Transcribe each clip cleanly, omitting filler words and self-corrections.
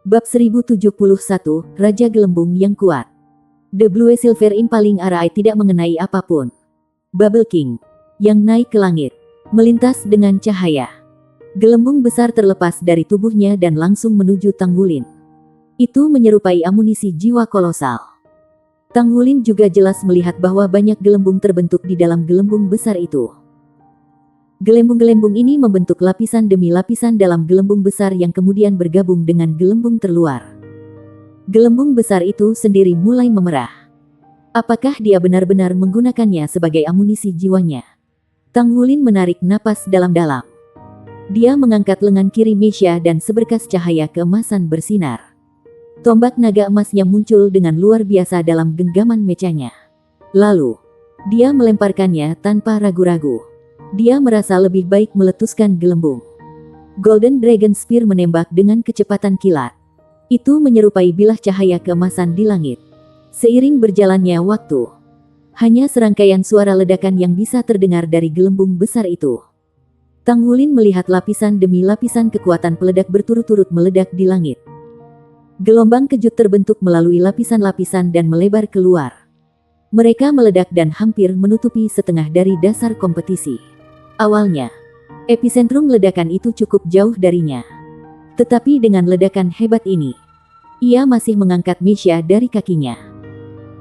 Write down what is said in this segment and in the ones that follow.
Bab 1071, Raja Gelembung yang Kuat. The Blue Silver Impaling Arai tidak mengenai apapun. Bubble King, yang naik ke langit, melintas dengan cahaya. Gelembung besar terlepas dari tubuhnya dan langsung menuju Tanggulin. Itu menyerupai amunisi jiwa kolosal. Tanggulin juga jelas melihat bahwa banyak gelembung terbentuk di dalam gelembung besar itu. Gelembung-gelembung ini membentuk lapisan demi lapisan dalam gelembung besar yang kemudian bergabung dengan gelembung terluar. Gelembung besar itu sendiri mulai memerah. Apakah dia benar-benar menggunakannya sebagai amunisi jiwanya? Tanggulin menarik napas dalam-dalam. Dia mengangkat lengan kiri Meisha dan seberkas cahaya keemasan bersinar. Tombak naga emasnya muncul dengan luar biasa dalam genggaman mecanya. Lalu, dia melemparkannya tanpa ragu-ragu. Dia merasa lebih baik meletuskan gelembung. Golden Dragon Spear menembak dengan kecepatan kilat. Itu menyerupai bilah cahaya keemasan di langit. Seiring berjalannya waktu, hanya serangkaian suara ledakan yang bisa terdengar dari gelembung besar itu. Tanggulin melihat lapisan demi lapisan kekuatan peledak berturut-turut meledak di langit. Gelombang kejut terbentuk melalui lapisan-lapisan dan melebar keluar. Mereka meledak dan hampir menutupi setengah dari dasar kompetisi. Awalnya, epicentrum ledakan itu cukup jauh darinya. Tetapi dengan ledakan hebat ini, ia masih mengangkat Meisha dari kakinya.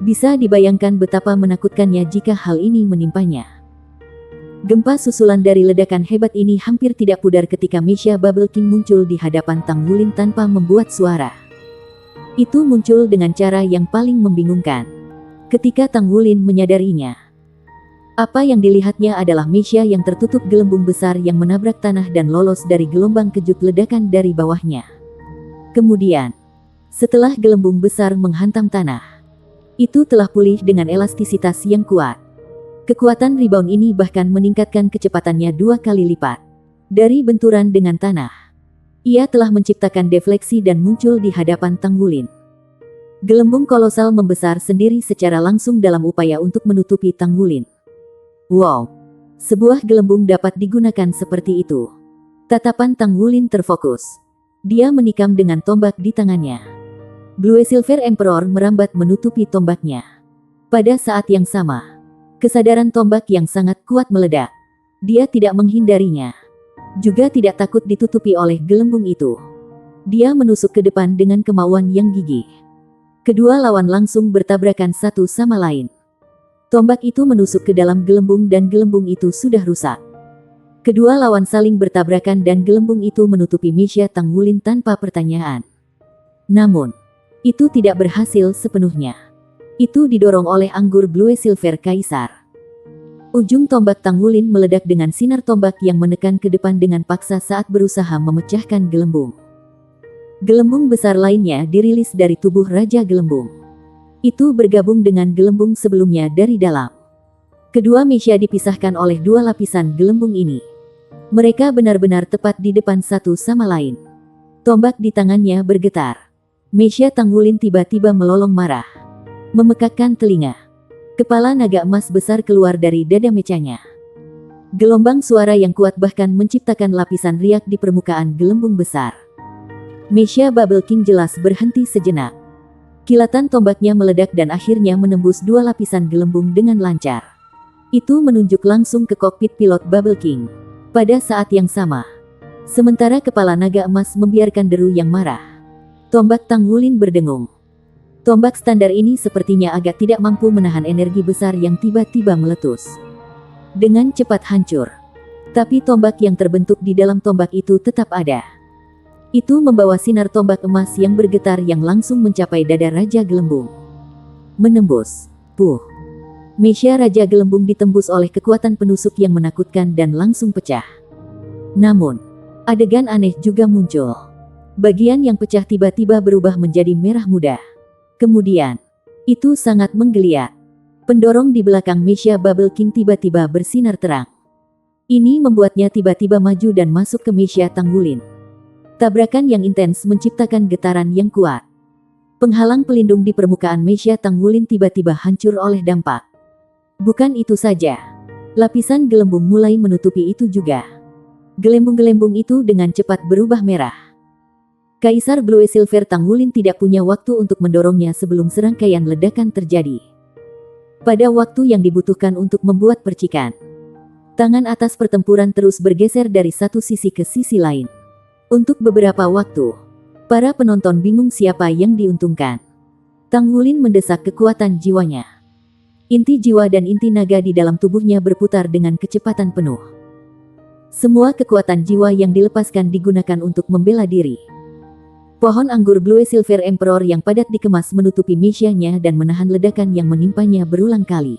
Bisa dibayangkan betapa menakutkannya jika hal ini menimpanya. Gempa susulan dari ledakan hebat ini hampir tidak pudar ketika Meisha Bubble King muncul di hadapan Tanggulin tanpa membuat suara. Itu muncul dengan cara yang paling membingungkan. Ketika Tanggulin menyadarinya, apa yang dilihatnya adalah Meisha yang tertutup gelembung besar yang menabrak tanah dan lolos dari gelombang kejut ledakan dari bawahnya. Kemudian, setelah gelembung besar menghantam tanah, itu telah pulih dengan elastisitas yang kuat. Kekuatan rebound ini bahkan meningkatkan kecepatannya 2 kali lipat. Dari benturan dengan tanah, ia telah menciptakan defleksi dan muncul di hadapan Tanggulin. Gelembung kolosal membesar sendiri secara langsung dalam upaya untuk menutupi Tanggulin. Wow, sebuah gelembung dapat digunakan seperti itu. Tatapan Tanggulin terfokus. Dia menikam dengan tombak di tangannya. Blue Silver Emperor merambat menutupi tombaknya. Pada saat yang sama, kesadaran tombak yang sangat kuat meledak. Dia tidak menghindarinya. Juga tidak takut ditutupi oleh gelembung itu. Dia menusuk ke depan dengan kemauan yang gigih. Kedua lawan langsung bertabrakan satu sama lain. Tombak itu menusuk ke dalam gelembung dan gelembung itu sudah rusak. Kedua lawan saling bertabrakan dan gelembung itu menutupi Meisha Tanggulin tanpa pertanyaan. Namun, itu tidak berhasil sepenuhnya. Itu didorong oleh anggur Blue Silver Kaisar. Ujung tombak Tanggulin meledak dengan sinar tombak yang menekan ke depan dengan paksa saat berusaha memecahkan gelembung. Gelembung besar lainnya dirilis dari tubuh Raja Gelembung. Itu bergabung dengan gelembung sebelumnya dari dalam. Kedua Meisha dipisahkan oleh 2 lapisan gelembung ini. Mereka benar-benar tepat di depan satu sama lain. Tombak di tangannya bergetar. Meisha Tanggulin tiba-tiba melolong marah. Memekakkan telinga. Kepala naga emas besar keluar dari dada mecanya. Gelombang suara yang kuat bahkan menciptakan lapisan riak di permukaan gelembung besar. Meisha Bubble King jelas berhenti sejenak. Kilatan tombaknya meledak dan akhirnya menembus 2 lapisan gelembung dengan lancar. Itu menunjuk langsung ke kokpit pilot Bubble King. Pada saat yang sama, sementara kepala naga emas membiarkan deru yang marah, tombak Tanggulin berdengung. Tombak standar ini sepertinya agak tidak mampu menahan energi besar yang tiba-tiba meletus. Dengan cepat hancur. Tapi tombak yang terbentuk di dalam tombak itu tetap ada. Itu membawa sinar tombak emas yang bergetar yang langsung mencapai dada Raja Gelembung. Menembus. Puh. Meisha Raja Gelembung ditembus oleh kekuatan penusuk yang menakutkan dan langsung pecah. Namun, adegan aneh juga muncul. Bagian yang pecah tiba-tiba berubah menjadi merah muda. Kemudian, itu sangat menggeliat. Pendorong di belakang Meisha Bubble King tiba-tiba bersinar terang. Ini membuatnya tiba-tiba maju dan masuk ke Meisha Tanggulin. Tabrakan yang intens menciptakan getaran yang kuat. Penghalang pelindung di permukaan Meisha Tanggulin tiba-tiba hancur oleh dampak. Bukan itu saja. Lapisan gelembung mulai menutupi itu juga. Gelembung-gelembung itu dengan cepat berubah merah. Kaisar Blue Silver Tang Wulin tidak punya waktu untuk mendorongnya sebelum serangkaian ledakan terjadi. Pada waktu yang dibutuhkan untuk membuat percikan, tangan atas pertempuran terus bergeser dari satu sisi ke sisi lain. Untuk beberapa waktu, para penonton bingung siapa yang diuntungkan. Tang Wulin mendesak kekuatan jiwanya. Inti jiwa dan inti naga di dalam tubuhnya berputar dengan kecepatan penuh. Semua kekuatan jiwa yang dilepaskan digunakan untuk membela diri. Pohon anggur Blue Silver Emperor yang padat dikemas menutupi misianya dan menahan ledakan yang menimpanya berulang kali.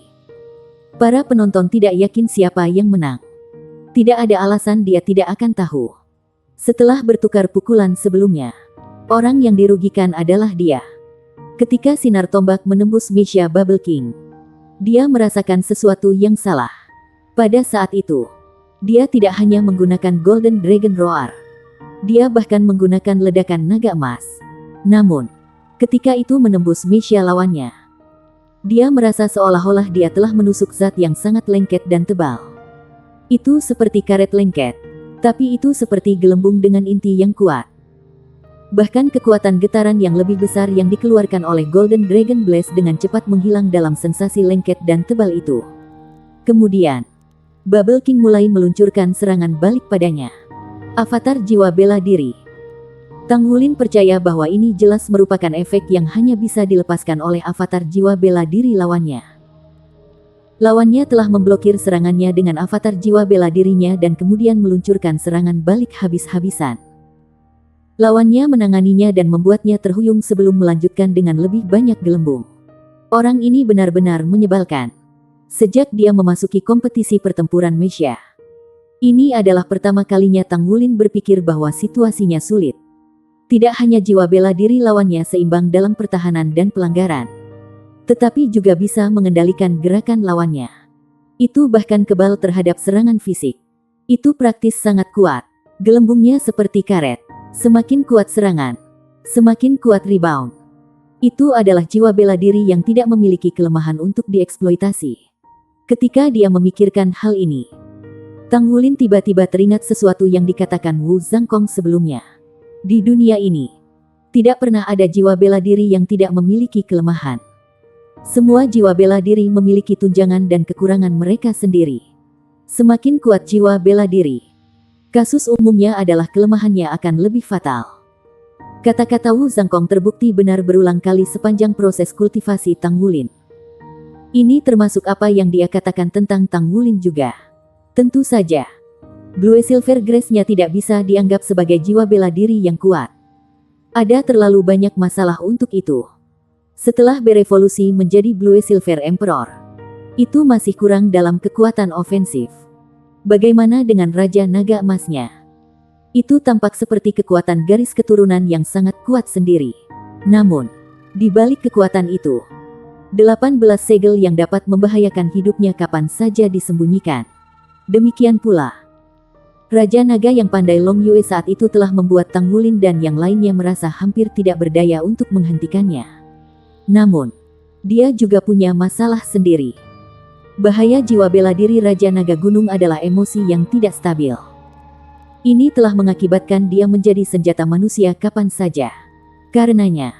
Para penonton tidak yakin siapa yang menang. Tidak ada alasan dia tidak akan tahu. Setelah bertukar pukulan sebelumnya, orang yang dirugikan adalah dia. Ketika sinar tombak menembus Misha Bubble King, dia merasakan sesuatu yang salah. Pada saat itu, dia tidak hanya menggunakan Golden Dragon Roar. Dia bahkan menggunakan ledakan naga emas. Namun, ketika itu menembus Misha lawannya, dia merasa seolah-olah dia telah menusuk zat yang sangat lengket dan tebal. Itu seperti karet lengket, tapi itu seperti gelembung dengan inti yang kuat. Bahkan kekuatan getaran yang lebih besar yang dikeluarkan oleh Golden Dragon Blast dengan cepat menghilang dalam sensasi lengket dan tebal itu. Kemudian, Bubble King mulai meluncurkan serangan balik padanya. Avatar jiwa bela diri. Tang Wulin percaya bahwa ini jelas merupakan efek yang hanya bisa dilepaskan oleh avatar jiwa bela diri lawannya. Lawannya telah memblokir serangannya dengan avatar jiwa bela dirinya dan kemudian meluncurkan serangan balik habis-habisan. Lawannya menanganinya dan membuatnya terhuyung sebelum melanjutkan dengan lebih banyak gelembung. Orang ini benar-benar menyebalkan. Sejak dia memasuki kompetisi pertempuran Misha, ini adalah pertama kalinya Tang Wulin berpikir bahwa situasinya sulit. Tidak hanya jiwa bela diri lawannya seimbang dalam pertahanan dan pelanggaran, tetapi juga bisa mengendalikan gerakan lawannya. Itu bahkan kebal terhadap serangan fisik. Itu praktis sangat kuat. Gelembungnya seperti karet. Semakin kuat serangan, semakin kuat rebound. Itu adalah jiwa bela diri yang tidak memiliki kelemahan untuk dieksploitasi. Ketika dia memikirkan hal ini, Tang Wulin tiba-tiba teringat sesuatu yang dikatakan Wu Zhangkong sebelumnya. Di dunia ini, tidak pernah ada jiwa bela diri yang tidak memiliki kelemahan. Semua jiwa bela diri memiliki tunjangan dan kekurangan mereka sendiri. Semakin kuat jiwa bela diri, kasus umumnya adalah kelemahannya akan lebih fatal. Kata-kata Wu Zhangkong terbukti benar berulang kali sepanjang proses kultivasi Tang Wulin. Ini termasuk apa yang dia katakan tentang Tang Wulin juga. Tentu saja, Blue Silver Grace-nya tidak bisa dianggap sebagai jiwa bela diri yang kuat. Ada terlalu banyak masalah untuk itu. Setelah berevolusi menjadi Blue Silver Emperor, itu masih kurang dalam kekuatan ofensif. Bagaimana dengan Raja Naga Emasnya? Itu tampak seperti kekuatan garis keturunan yang sangat kuat sendiri. Namun, di balik kekuatan itu, 18 segel yang dapat membahayakan hidupnya kapan saja disembunyikan. Demikian pula, Raja Naga yang pandai Long Yue saat itu telah membuat Tang Wulin dan yang lainnya merasa hampir tidak berdaya untuk menghentikannya. Namun, dia juga punya masalah sendiri. Bahaya jiwa bela diri Raja Naga Gunung adalah emosi yang tidak stabil. Ini telah mengakibatkan dia menjadi senjata manusia kapan saja. Karenanya,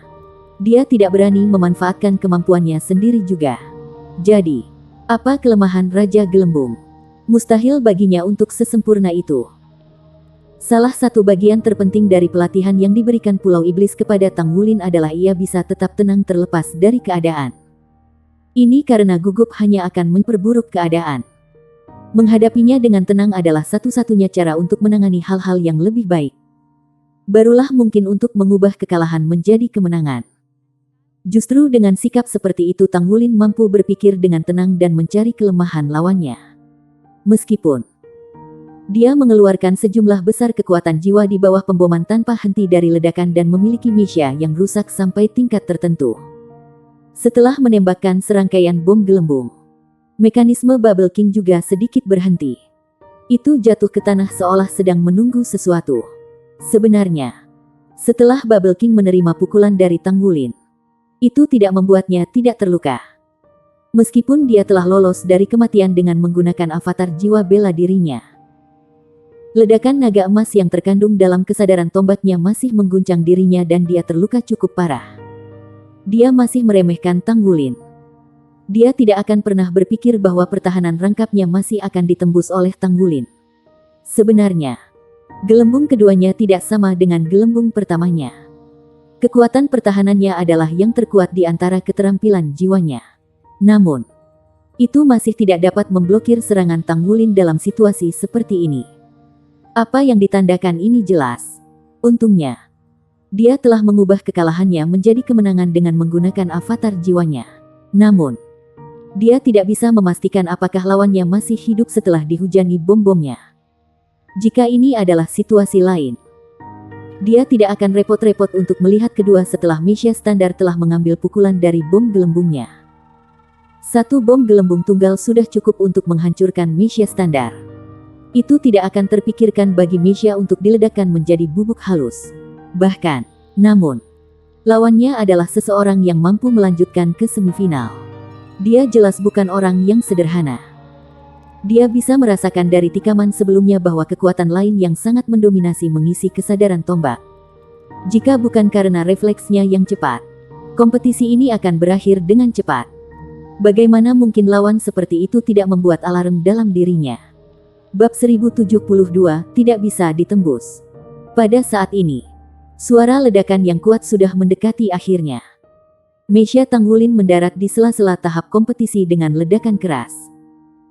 dia tidak berani memanfaatkan kemampuannya sendiri juga. Jadi, apa kelemahan Raja Gelembung? Mustahil baginya untuk sesempurna itu. Salah satu bagian terpenting dari pelatihan yang diberikan Pulau Iblis kepada Tang Wulin adalah ia bisa tetap tenang terlepas dari keadaan. Ini karena gugup hanya akan memperburuk keadaan. Menghadapinya dengan tenang adalah satu-satunya cara untuk menangani hal-hal yang lebih baik. Barulah mungkin untuk mengubah kekalahan menjadi kemenangan. Justru dengan sikap seperti itu Tang Wulin mampu berpikir dengan tenang dan mencari kelemahan lawannya. Meskipun dia mengeluarkan sejumlah besar kekuatan jiwa di bawah pemboman tanpa henti dari ledakan dan memiliki Misha yang rusak sampai tingkat tertentu. Setelah menembakkan serangkaian bom gelembung, mekanisme Bubble King juga sedikit berhenti. Itu jatuh ke tanah seolah sedang menunggu sesuatu. Sebenarnya, setelah Bubble King menerima pukulan dari Tang Wulin, itu tidak membuatnya tidak terluka. Meskipun dia telah lolos dari kematian dengan menggunakan avatar jiwa bela dirinya. Ledakan naga emas yang terkandung dalam kesadaran tombaknya masih mengguncang dirinya dan dia terluka cukup parah. Dia masih meremehkan Tang Wulin. Dia tidak akan pernah berpikir bahwa pertahanan rangkapnya masih akan ditembus oleh Tang Wulin. Sebenarnya, gelembung keduanya tidak sama dengan gelembung pertamanya. Kekuatan pertahanannya adalah yang terkuat di antara keterampilan jiwanya. Namun, itu masih tidak dapat memblokir serangan Tang Wulin dalam situasi seperti ini. Apa yang ditandakan ini jelas. Untungnya, dia telah mengubah kekalahannya menjadi kemenangan dengan menggunakan avatar jiwanya. Namun, dia tidak bisa memastikan apakah lawannya masih hidup setelah dihujani bom-bomnya. Jika ini adalah situasi lain, dia tidak akan repot-repot untuk melihat kedua setelah Mesia Standar telah mengambil pukulan dari bom gelembungnya. Satu bom gelembung tunggal sudah cukup untuk menghancurkan Mesia Standar. Itu tidak akan terpikirkan bagi Mesia untuk diledakkan menjadi bubuk halus. Bahkan, namun, lawannya adalah seseorang yang mampu melanjutkan ke semifinal. Dia jelas bukan orang yang sederhana. Dia bisa merasakan dari tikaman sebelumnya bahwa kekuatan lain yang sangat mendominasi mengisi kesadaran tombak. Jika bukan karena refleksnya yang cepat, kompetisi ini akan berakhir dengan cepat. Bagaimana mungkin lawan seperti itu tidak membuat alarm dalam dirinya? Bab 1072 tidak bisa ditembus. Pada saat ini, suara ledakan yang kuat sudah mendekati akhirnya. Mesia Tang Wulin mendarat di sela-sela tahap kompetisi dengan ledakan keras.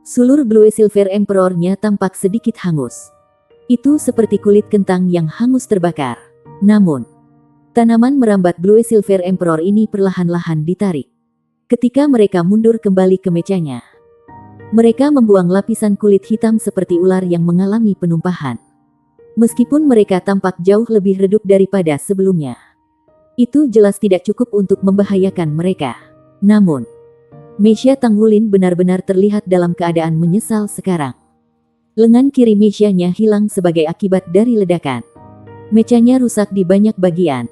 Sulur Blue Silver Emperor-nya tampak sedikit hangus. Itu seperti kulit kentang yang hangus terbakar. Namun, tanaman merambat Blue Silver Emperor ini perlahan-lahan ditarik. Ketika mereka mundur kembali ke mechanya, mereka membuang lapisan kulit hitam seperti ular yang mengalami penumpahan. Meskipun mereka tampak jauh lebih redup daripada sebelumnya, itu jelas tidak cukup untuk membahayakan mereka. Namun, Mesia Tang Wulin benar-benar terlihat dalam keadaan menyesal sekarang. Lengan kiri Mesianya hilang sebagai akibat dari ledakan. Mechanya rusak di banyak bagian.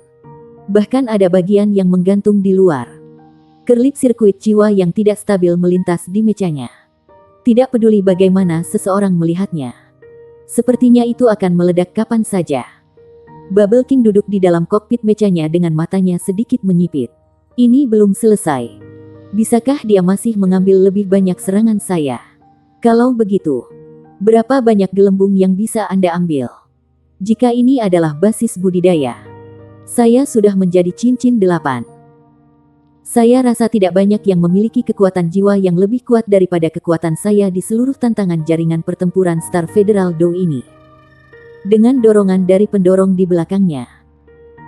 Bahkan ada bagian yang menggantung di luar. Kerlip sirkuit jiwa yang tidak stabil melintas di mechanya. Tidak peduli bagaimana seseorang melihatnya. Sepertinya itu akan meledak kapan saja. Bubble King duduk di dalam kokpit mechanya dengan matanya sedikit menyipit. Ini belum selesai. Bisakah dia masih mengambil lebih banyak serangan saya? Kalau begitu, berapa banyak gelembung yang bisa Anda ambil? Jika ini adalah basis budidaya, saya sudah menjadi cincin 8. Saya rasa tidak banyak yang memiliki kekuatan jiwa yang lebih kuat daripada kekuatan saya di seluruh tantangan jaringan pertempuran Star Federal Dou ini. Dengan dorongan dari pendorong di belakangnya,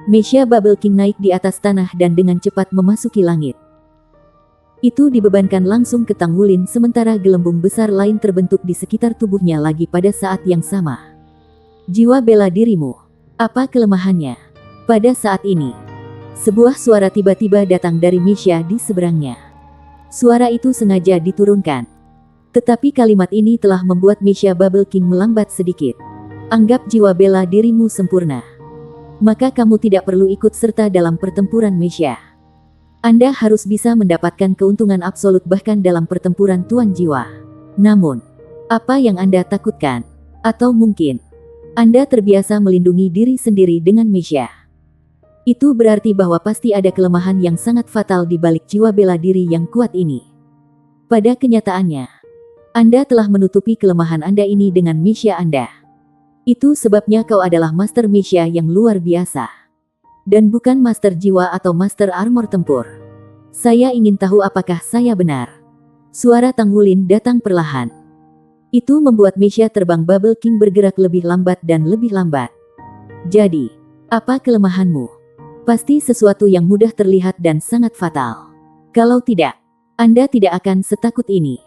Mesia Bubble King naik di atas tanah dan dengan cepat memasuki langit. Itu dibebankan langsung ke Tang Wulin sementara gelembung besar lain terbentuk di sekitar tubuhnya lagi pada saat yang sama. Jiwa bela dirimu. Apa kelemahannya? Pada saat ini, sebuah suara tiba-tiba datang dari Mesia di seberangnya. Suara itu sengaja diturunkan. Tetapi kalimat ini telah membuat Mesia Bubble King melambat sedikit. Anggap jiwa bela dirimu sempurna. Maka kamu tidak perlu ikut serta dalam pertempuran Mesia. Anda harus bisa mendapatkan keuntungan absolut bahkan dalam pertempuran tuan jiwa. Namun, apa yang Anda takutkan? Atau mungkin, Anda terbiasa melindungi diri sendiri dengan Mesia. Itu berarti bahwa pasti ada kelemahan yang sangat fatal di balik jiwa bela diri yang kuat ini. Pada kenyataannya, Anda telah menutupi kelemahan Anda ini dengan Mesia Anda. Itu sebabnya kau adalah Master Mesia yang luar biasa. Dan bukan Master Jiwa atau Master Armor Tempur. Saya ingin tahu apakah saya benar. Suara Tang Wulin datang perlahan. Itu membuat Mesia terbang Bubble King bergerak lebih lambat dan lebih lambat. Jadi, apa kelemahanmu? Pasti sesuatu yang mudah terlihat dan sangat fatal. Kalau tidak, Anda tidak akan setakut ini.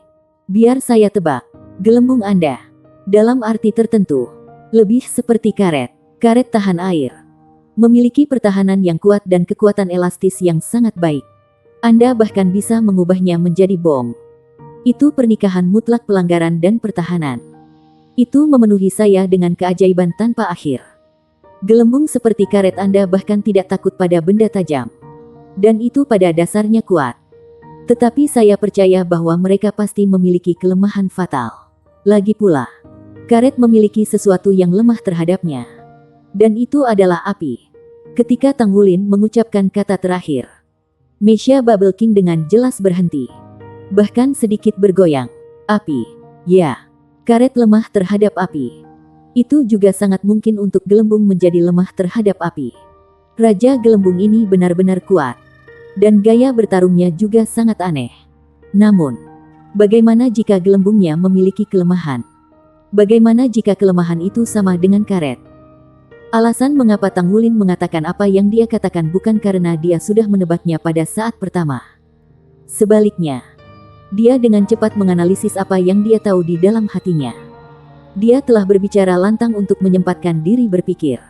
Biar saya tebak, gelembung Anda, dalam arti tertentu, lebih seperti karet tahan air. Memiliki pertahanan yang kuat dan kekuatan elastis yang sangat baik. Anda bahkan bisa mengubahnya menjadi bom. Itu pernikahan mutlak pelanggaran dan pertahanan. Itu memenuhi saya dengan keajaiban tanpa akhir. Gelembung seperti karet Anda bahkan tidak takut pada benda tajam. Dan itu pada dasarnya kuat. Tetapi saya percaya bahwa mereka pasti memiliki kelemahan fatal. Lagi pula, Karet memiliki sesuatu yang lemah terhadapnya. Dan itu adalah api. Ketika Tanggulin mengucapkan kata terakhir, Meisha Bubble King dengan jelas berhenti. Bahkan sedikit bergoyang. Api. Ya. Karet lemah terhadap api. Itu juga sangat mungkin untuk gelembung menjadi lemah terhadap api. Raja gelembung ini benar-benar kuat. Dan gaya bertarungnya juga sangat aneh. Namun, bagaimana jika gelembungnya memiliki kelemahan? Bagaimana jika kelemahan itu sama dengan karet? Alasan mengapa Tanggulin mengatakan apa yang dia katakan bukan karena dia sudah menebaknya pada saat pertama. Sebaliknya, dia dengan cepat menganalisis apa yang dia tahu di dalam hatinya. Dia telah berbicara lantang untuk menyempatkan diri berpikir.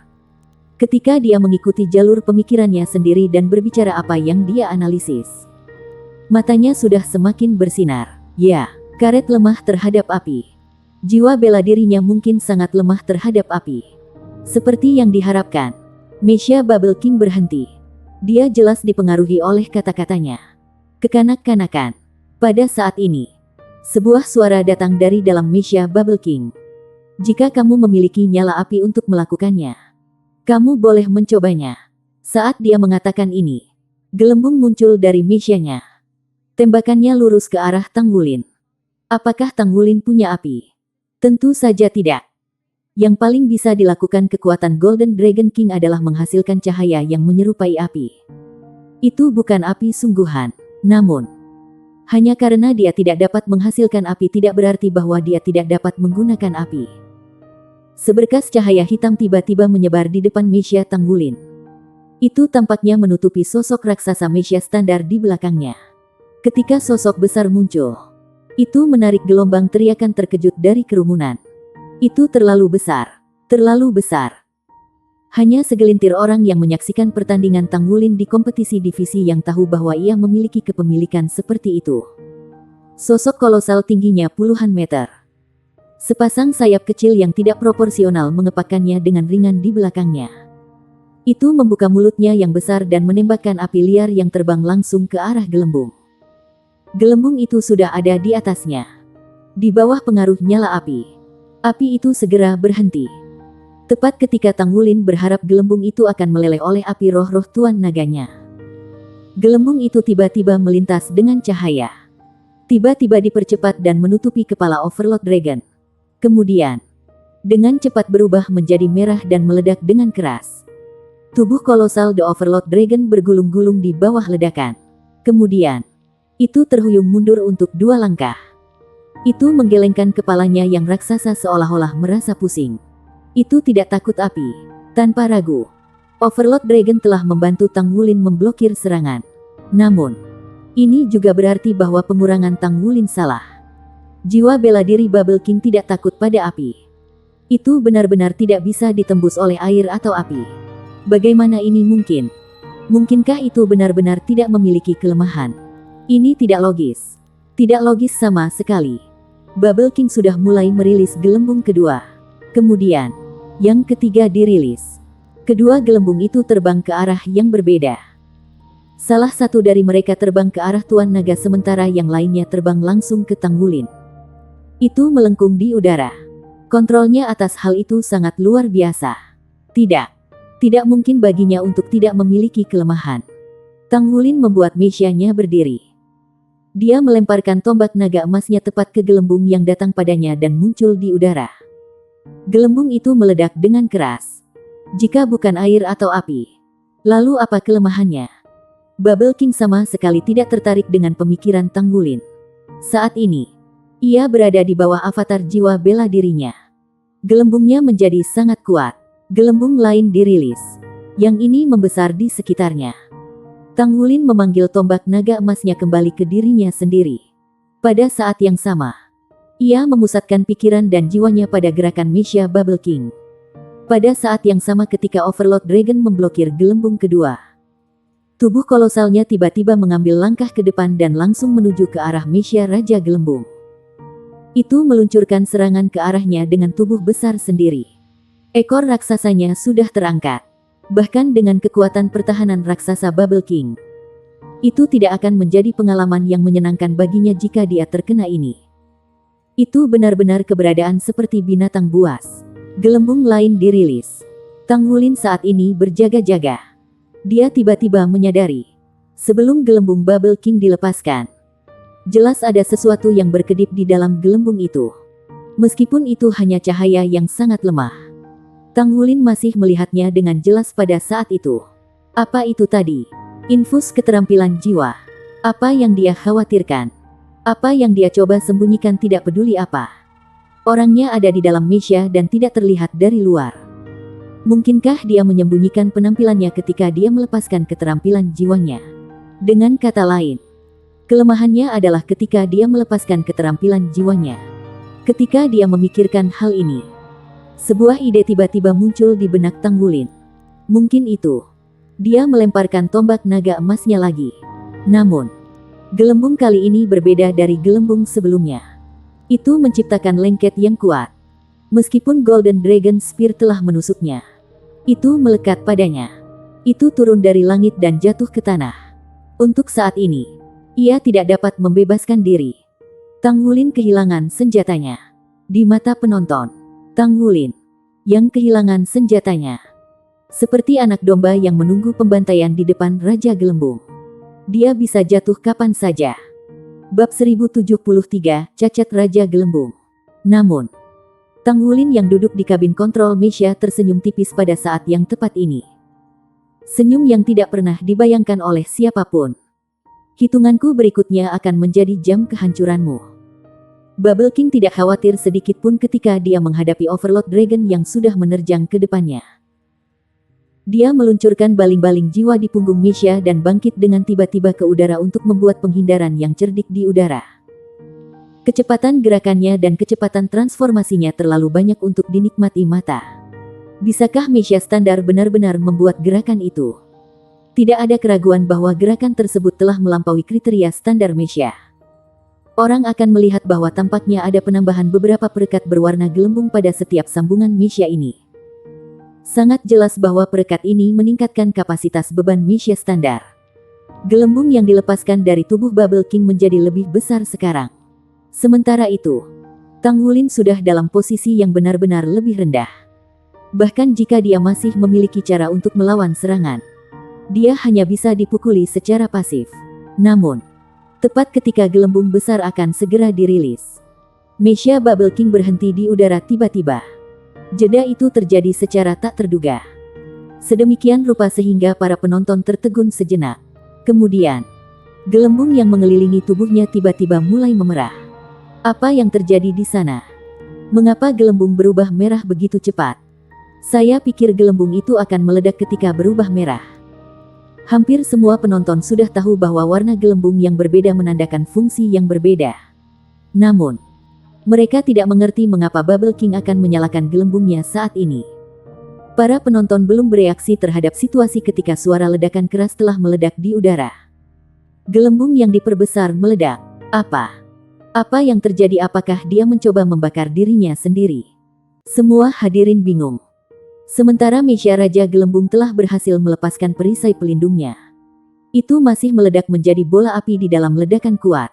Ketika dia mengikuti jalur pemikirannya sendiri dan berbicara apa yang dia analisis, matanya sudah semakin bersinar. Ya, karet lemah terhadap api. Jiwa bela dirinya mungkin sangat lemah terhadap api. Seperti yang diharapkan, Meisha Bubble King berhenti. Dia jelas dipengaruhi oleh kata-katanya. Kekanak-kanakan. Pada saat ini, sebuah suara datang dari dalam Meisha Bubble King. Jika kamu memiliki nyala api untuk melakukannya, kamu boleh mencobanya. Saat dia mengatakan ini, gelembung muncul dari Meisha-nya. Tembakannya lurus ke arah Tanggulin. Apakah Tanggulin punya api? Tentu saja tidak. Yang paling bisa dilakukan kekuatan Golden Dragon King adalah menghasilkan cahaya yang menyerupai api. Itu bukan api sungguhan. Namun, hanya karena dia tidak dapat menghasilkan api tidak berarti bahwa dia tidak dapat menggunakan api. Seberkas cahaya hitam tiba-tiba menyebar di depan Meisha Tanggulin. Itu tampaknya menutupi sosok raksasa Meisha standar di belakangnya. Ketika sosok besar muncul, itu menarik gelombang teriakan terkejut dari kerumunan. Itu terlalu besar. Terlalu besar. Hanya segelintir orang yang menyaksikan pertandingan Tanggulin di kompetisi divisi yang tahu bahwa ia memiliki kepemilikan seperti itu. Sosok kolosal tingginya puluhan meter. Sepasang sayap kecil yang tidak proporsional mengepakkannya dengan ringan di belakangnya. Itu membuka mulutnya yang besar dan menembakkan api liar yang terbang langsung ke arah gelembung. Gelembung itu sudah ada di atasnya. Di bawah pengaruh nyala api. Api itu segera berhenti. Tepat ketika Tanggulin berharap gelembung itu akan meleleh oleh api roh-roh Tuan Naganya. Gelembung itu tiba-tiba melintas dengan cahaya. Tiba-tiba dipercepat dan menutupi kepala Overlord Dragon. Kemudian, dengan cepat berubah menjadi merah dan meledak dengan keras. Tubuh kolosal The Overlord Dragon bergulung-gulung di bawah ledakan. Kemudian, itu terhuyung mundur untuk 2 langkah. Itu menggelengkan kepalanya yang raksasa seolah-olah merasa pusing. Itu tidak takut api. Tanpa ragu, Overlord Dragon telah membantu Tanggulin memblokir serangan. Namun, ini juga berarti bahwa pengurangan Tanggulin salah. Jiwa bela diri Bubble King tidak takut pada api. Itu benar-benar tidak bisa ditembus oleh air atau api. Bagaimana ini mungkin? Mungkinkah itu benar-benar tidak memiliki kelemahan? Ini tidak logis. Tidak logis sama sekali. Bubble King sudah mulai merilis gelembung kedua. Kemudian, yang ketiga dirilis. Kedua gelembung itu terbang ke arah yang berbeda. Salah satu dari mereka terbang ke arah Tuan Naga sementara yang lainnya terbang langsung ke Tanggulin. Itu melengkung di udara. Kontrolnya atas hal itu sangat luar biasa. Tidak mungkin baginya untuk tidak memiliki kelemahan. Tanggulin membuat Meisha-nya berdiri. Dia melemparkan tombak naga emasnya tepat ke gelembung yang datang padanya dan muncul di udara. Gelembung itu meledak dengan keras. Jika bukan air atau api, lalu apa kelemahannya? Bubble King sama sekali tidak tertarik dengan pemikiran Tanggulin. Saat ini, ia berada di bawah avatar jiwa bela dirinya. Gelembungnya menjadi sangat kuat. Gelembung lain dirilis. Yang ini membesar di sekitarnya. Tanggulin memanggil tombak naga emasnya kembali ke dirinya sendiri. Pada saat yang sama, ia memusatkan pikiran dan jiwanya pada gerakan Meisha Bubble King. Pada saat yang sama ketika Overlord Dragon memblokir gelembung kedua, tubuh kolosalnya tiba-tiba mengambil langkah ke depan dan langsung menuju ke arah Meisha Raja Gelembung. Itu meluncurkan serangan ke arahnya dengan tubuh besar sendiri. Ekor raksasanya sudah terangkat. Bahkan dengan kekuatan pertahanan raksasa Bubble King, itu tidak akan menjadi pengalaman yang menyenangkan baginya jika dia terkena ini. Itu benar-benar keberadaan seperti binatang buas. Gelembung lain dirilis. Tang Wulin saat ini berjaga-jaga. Dia tiba-tiba menyadari. Sebelum gelembung Bubble King dilepaskan, jelas ada sesuatu yang berkedip di dalam gelembung itu. Meskipun itu hanya cahaya yang sangat lemah, Tang Wulin masih melihatnya dengan jelas pada saat itu. Apa itu tadi? Infus keterampilan jiwa. Apa yang dia khawatirkan? Apa yang dia coba sembunyikan tidak peduli apa. Orangnya ada di dalam Meisha dan tidak terlihat dari luar. Mungkinkah dia menyembunyikan penampilannya ketika dia melepaskan keterampilan jiwanya? Dengan kata lain, kelemahannya adalah ketika dia melepaskan keterampilan jiwanya. Ketika dia memikirkan hal ini, sebuah ide tiba-tiba muncul di benak Tang Wulin. Mungkin itu. Dia melemparkan tombak naga emasnya lagi. Namun, gelembung kali ini berbeda dari gelembung sebelumnya. Itu menciptakan lengket yang kuat. Meskipun Golden Dragon Spear telah menusuknya, itu melekat padanya. Itu turun dari langit dan jatuh ke tanah. Untuk saat ini, ia tidak dapat membebaskan diri. Tang Wulin kehilangan senjatanya. Di mata penonton, Tang Wulin yang kehilangan senjatanya. Seperti anak domba yang menunggu pembantaian di depan Raja Gelembung. Dia bisa jatuh kapan saja. Bab 1073, Cacat Raja Gelembung. Namun, Tang Wulin yang duduk di kabin kontrol Meisha tersenyum tipis pada saat yang tepat ini. Senyum yang tidak pernah dibayangkan oleh siapapun. Hitunganku berikutnya akan menjadi jam kehancuranmu. Bubble King tidak khawatir sedikit pun ketika dia menghadapi Overlord Dragon yang sudah menerjang ke depannya. Dia meluncurkan baling-baling jiwa di punggung Meisha dan bangkit dengan tiba-tiba ke udara untuk membuat penghindaran yang cerdik di udara. Kecepatan gerakannya dan kecepatan transformasinya terlalu banyak untuk dinikmati mata. Bisakah Meisha standar benar-benar membuat gerakan itu? Tidak ada keraguan bahwa gerakan tersebut telah melampaui kriteria standar Meisha. Orang akan melihat bahwa tampaknya ada penambahan beberapa perekat berwarna gelembung pada setiap sambungan Meisha ini. Sangat jelas bahwa perekat ini meningkatkan kapasitas beban Meisha standar. Gelembung yang dilepaskan dari tubuh Bubble King menjadi lebih besar sekarang. Sementara itu, Tang Wulin sudah dalam posisi yang benar-benar lebih rendah. Bahkan jika dia masih memiliki cara untuk melawan serangan, dia hanya bisa dipukuli secara pasif. Namun, tepat ketika gelembung besar akan segera dirilis, Meisha Bubble King berhenti di udara tiba-tiba. Jeda itu terjadi secara tak terduga. Sedemikian rupa sehingga para penonton tertegun sejenak. Kemudian, gelembung yang mengelilingi tubuhnya tiba-tiba mulai memerah. Apa yang terjadi di sana? Mengapa gelembung berubah merah begitu cepat? Saya pikir gelembung itu akan meledak ketika berubah merah. Hampir semua penonton sudah tahu bahwa warna gelembung yang berbeda menandakan fungsi yang berbeda. Namun, mereka tidak mengerti mengapa Bubble King akan menyalakan gelembungnya saat ini. Para penonton belum bereaksi terhadap situasi ketika suara ledakan keras telah meledak di udara. Gelembung yang diperbesar meledak. Apa yang terjadi? Apakah dia mencoba membakar dirinya sendiri? Semua hadirin bingung. Sementara Meisha Raja Gelembung telah berhasil melepaskan perisai pelindungnya. Itu masih meledak menjadi bola api di dalam ledakan kuat.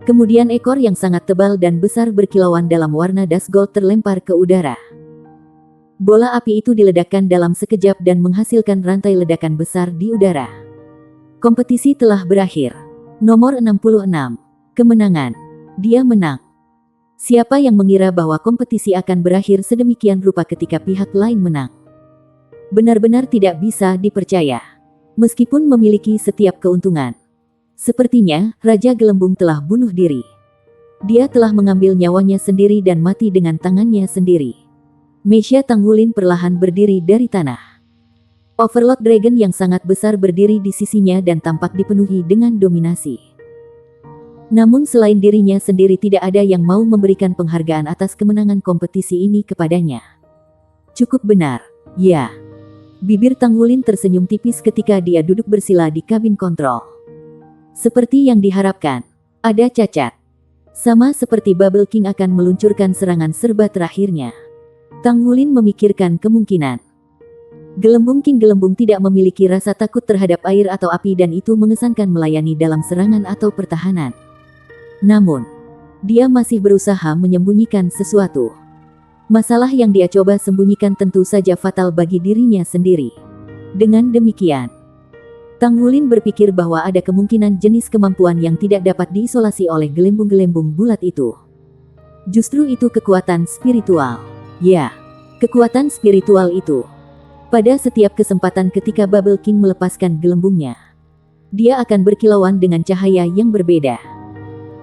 Kemudian ekor yang sangat tebal dan besar berkilauan dalam warna dust gold terlempar ke udara. Bola api itu diledakkan dalam sekejap dan menghasilkan rantai ledakan besar di udara. Kompetisi telah berakhir. Nomor 66. Kemenangan. Dia menang. Siapa yang mengira bahwa kompetisi akan berakhir sedemikian rupa ketika pihak lain menang? Benar-benar tidak bisa dipercaya. Meskipun memiliki setiap keuntungan, sepertinya Raja Gelembung telah bunuh diri. Dia telah mengambil nyawanya sendiri dan mati dengan tangannya sendiri. Meisha Tang Wulin perlahan berdiri dari tanah. Overlord Dragon yang sangat besar berdiri di sisinya dan tampak dipenuhi dengan dominasi. Namun selain dirinya sendiri tidak ada yang mau memberikan penghargaan atas kemenangan kompetisi ini kepadanya. Cukup benar, ya. Bibir Tang Wulin tersenyum tipis ketika dia duduk bersila di kabin kontrol. Seperti yang diharapkan, ada cacat. Sama seperti Bubble King akan meluncurkan serangan serba terakhirnya. Tang Wulin memikirkan kemungkinan. Gelembung King Gelembung tidak memiliki rasa takut terhadap air atau api dan itu mengesankan melayani dalam serangan atau pertahanan. Namun, Dia masih berusaha menyembunyikan sesuatu. Masalah yang dia coba sembunyikan tentu saja fatal bagi dirinya sendiri. Dengan demikian, Tang Wulin berpikir bahwa ada kemungkinan jenis kemampuan yang tidak dapat diisolasi oleh gelembung-gelembung bulat itu. Justru itu kekuatan spiritual. Ya, kekuatan spiritual itu. Pada setiap kesempatan ketika Bubble King melepaskan gelembungnya, dia akan berkilauan dengan cahaya yang berbeda.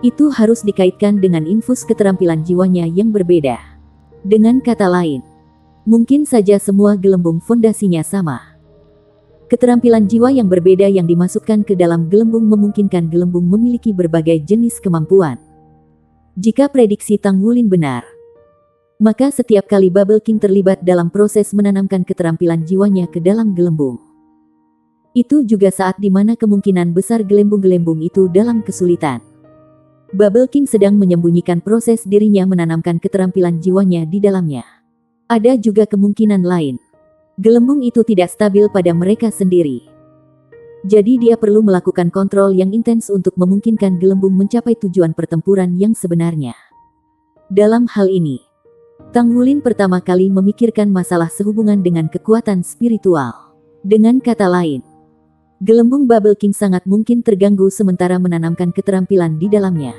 Itu harus dikaitkan dengan infus keterampilan jiwanya yang berbeda. Dengan kata lain, mungkin saja semua gelembung fondasinya sama. Keterampilan jiwa yang berbeda yang dimasukkan ke dalam gelembung memungkinkan gelembung memiliki berbagai jenis kemampuan. Jika prediksi Tang Wulin benar, maka setiap kali Bubble King terlibat dalam proses menanamkan keterampilan jiwanya ke dalam gelembung, itu juga saat di mana kemungkinan besar gelembung-gelembung itu dalam kesulitan. Bubble King sedang menyembunyikan proses dirinya menanamkan keterampilan jiwanya di dalamnya. Ada juga kemungkinan lain. Gelembung itu tidak stabil pada mereka sendiri. Jadi dia perlu melakukan kontrol yang intens untuk memungkinkan gelembung mencapai tujuan pertempuran yang sebenarnya. Dalam hal ini, Tang Wulin pertama kali memikirkan masalah sehubungan dengan kekuatan spiritual. Dengan kata lain, gelembung Bubble King sangat mungkin terganggu sementara menanamkan keterampilan di dalamnya.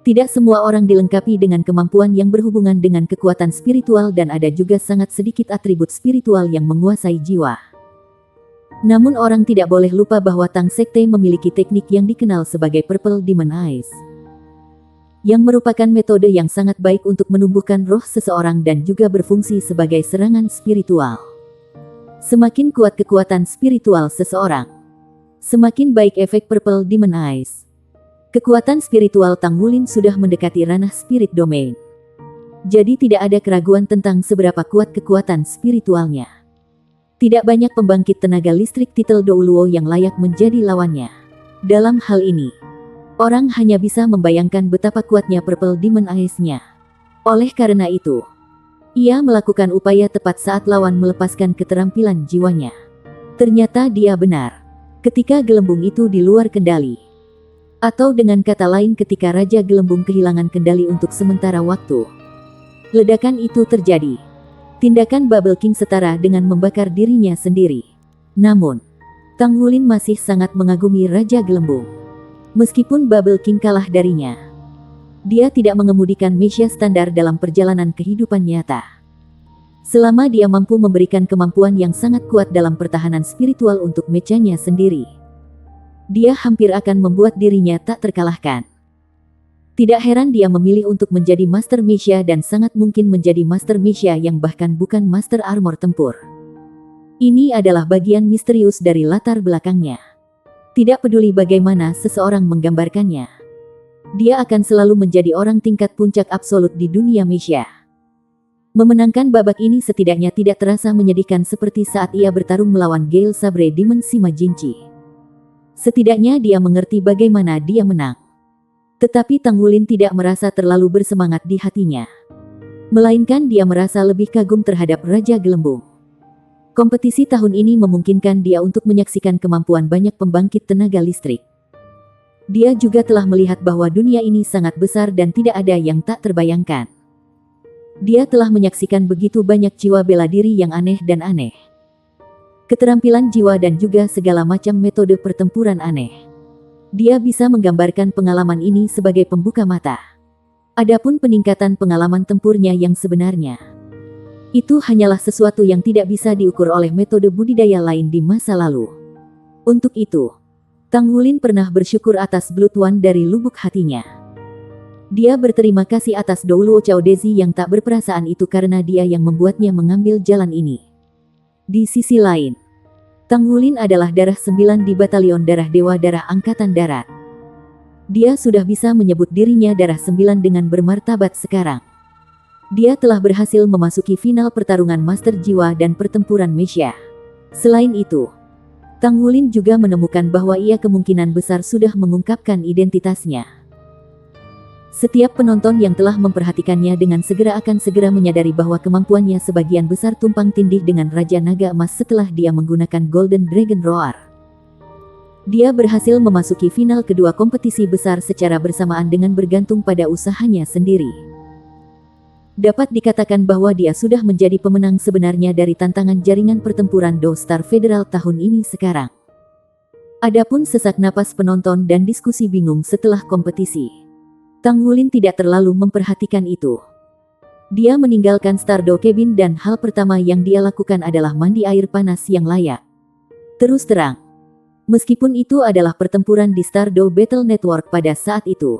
Tidak semua orang dilengkapi dengan kemampuan yang berhubungan dengan kekuatan spiritual dan ada juga sangat sedikit atribut spiritual yang menguasai jiwa. Namun orang tidak boleh lupa bahwa Tang Sekte memiliki teknik yang dikenal sebagai Purple Demon Eyes, yang merupakan metode yang sangat baik untuk menumbuhkan roh seseorang dan juga berfungsi sebagai serangan spiritual. Semakin kuat kekuatan spiritual seseorang, semakin baik efek Purple Demon Eyes. Kekuatan spiritual Tang Wulin sudah mendekati ranah spirit domain. Jadi tidak ada keraguan tentang seberapa kuat kekuatan spiritualnya. Tidak banyak pembangkit tenaga listrik titel Douluo yang layak menjadi lawannya. Dalam hal ini, orang hanya bisa membayangkan betapa kuatnya Purple Demon Eyes-nya. Oleh karena itu, ia melakukan upaya tepat saat lawan melepaskan keterampilan jiwanya. Ternyata dia benar. Ketika gelembung itu di luar kendali, atau dengan kata lain ketika Raja Gelembung kehilangan kendali untuk sementara waktu, ledakan itu terjadi. Tindakan Bubble King setara dengan membakar dirinya sendiri. Namun, Tang Wulin masih sangat mengagumi Raja Gelembung. Meskipun Bubble King kalah darinya, dia tidak mengemudikan mecha standar dalam perjalanan kehidupan nyata. Selama dia mampu memberikan kemampuan yang sangat kuat dalam pertahanan spiritual untuk mechanya sendiri, dia hampir akan membuat dirinya tak terkalahkan. Tidak heran dia memilih untuk menjadi Master Mecha dan sangat mungkin menjadi Master Mecha yang bahkan bukan Master Armor Tempur. Ini adalah bagian misterius dari latar belakangnya. Tidak peduli bagaimana seseorang menggambarkannya, dia akan selalu menjadi orang tingkat puncak absolut di dunia mecha. Memenangkan babak ini setidaknya tidak terasa menyedihkan seperti saat ia bertarung melawan Gale Sabre Demon Sima Jinchi. Setidaknya dia mengerti bagaimana dia menang. Tetapi Tang Wulin tidak merasa terlalu bersemangat di hatinya. Melainkan dia merasa lebih kagum terhadap Raja Gelembung. Kompetisi tahun ini memungkinkan dia untuk menyaksikan kemampuan banyak pembangkit tenaga listrik. Dia juga telah melihat bahwa dunia ini sangat besar dan tidak ada yang tak terbayangkan. Dia telah menyaksikan begitu banyak jiwa bela diri yang aneh dan aneh. Keterampilan jiwa dan juga segala macam metode pertempuran aneh. Dia bisa menggambarkan pengalaman ini sebagai pembuka mata. Adapun peningkatan pengalaman tempurnya yang sebenarnya, itu hanyalah sesuatu yang tidak bisa diukur oleh metode budidaya lain di masa lalu. Untuk itu, Tang Wulin pernah bersyukur atas Blood One dari lubuk hatinya. Dia berterima kasih atas Douluo Cao Dezi yang tak berperasaan itu karena dia yang membuatnya mengambil jalan ini. Di sisi lain, Tang Wulin adalah darah 9 di Batalion Darah Dewa Darah Angkatan Darat. Dia sudah bisa menyebut dirinya darah 9 dengan bermartabat sekarang. Dia telah berhasil memasuki final pertarungan Master Jiwa dan pertempuran mecha. Selain itu, Tang Wulin juga menemukan bahwa ia kemungkinan besar sudah mengungkapkan identitasnya. Setiap penonton yang telah memperhatikannya dengan segera akan segera menyadari bahwa kemampuannya sebagian besar tumpang tindih dengan Raja Naga Emas setelah dia menggunakan Golden Dragon Roar. Dia berhasil memasuki final kedua kompetisi besar secara bersamaan dengan bergantung pada usahanya sendiri. Dapat dikatakan bahwa dia sudah menjadi pemenang sebenarnya dari tantangan jaringan pertempuran Do Star Federal tahun ini sekarang. Adapun sesak napas penonton dan diskusi bingung setelah kompetisi, Tang Wulin tidak terlalu memperhatikan itu. Dia meninggalkan Stardo Cabin dan hal pertama yang dia lakukan adalah mandi air panas yang layak. Terus terang, meskipun itu adalah pertempuran di Stardo Battle Network pada saat itu,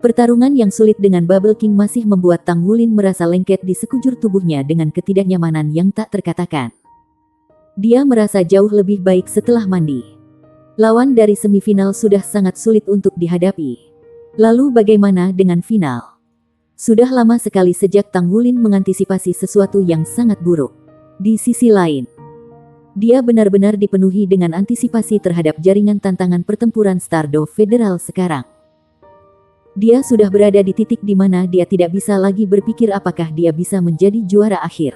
pertarungan yang sulit dengan Bubble King masih membuat Tang Wulin merasa lengket di sekujur tubuhnya dengan ketidaknyamanan yang tak terkatakan. Dia merasa jauh lebih baik setelah mandi. Lawan dari semifinal sudah sangat sulit untuk dihadapi. Lalu bagaimana dengan final? Sudah lama sekali sejak Tang Wulin mengantisipasi sesuatu yang sangat buruk. Di sisi lain, dia benar-benar dipenuhi dengan antisipasi terhadap jaringan tantangan pertempuran Stardo Federal sekarang. Dia sudah berada di titik di mana dia tidak bisa lagi berpikir apakah dia bisa menjadi juara akhir.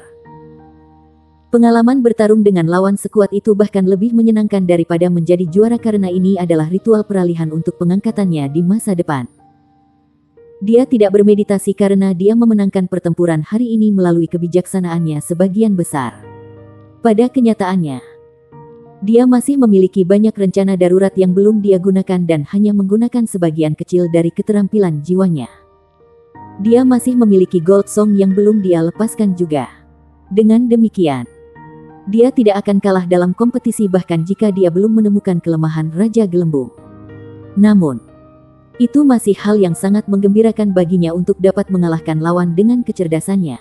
Pengalaman bertarung dengan lawan sekuat itu bahkan lebih menyenangkan daripada menjadi juara karena ini adalah ritual peralihan untuk pengangkatannya di masa depan. Dia tidak bermeditasi karena dia memenangkan pertempuran hari ini melalui kebijaksanaannya sebagian besar. Pada kenyataannya, dia masih memiliki banyak rencana darurat yang belum dia gunakan dan hanya menggunakan sebagian kecil dari keterampilan jiwanya. Dia masih memiliki Gold Song yang belum dia lepaskan juga. Dengan demikian, dia tidak akan kalah dalam kompetisi bahkan jika dia belum menemukan kelemahan Raja Gelembung. Namun, itu masih hal yang sangat menggembirakan baginya untuk dapat mengalahkan lawan dengan kecerdasannya.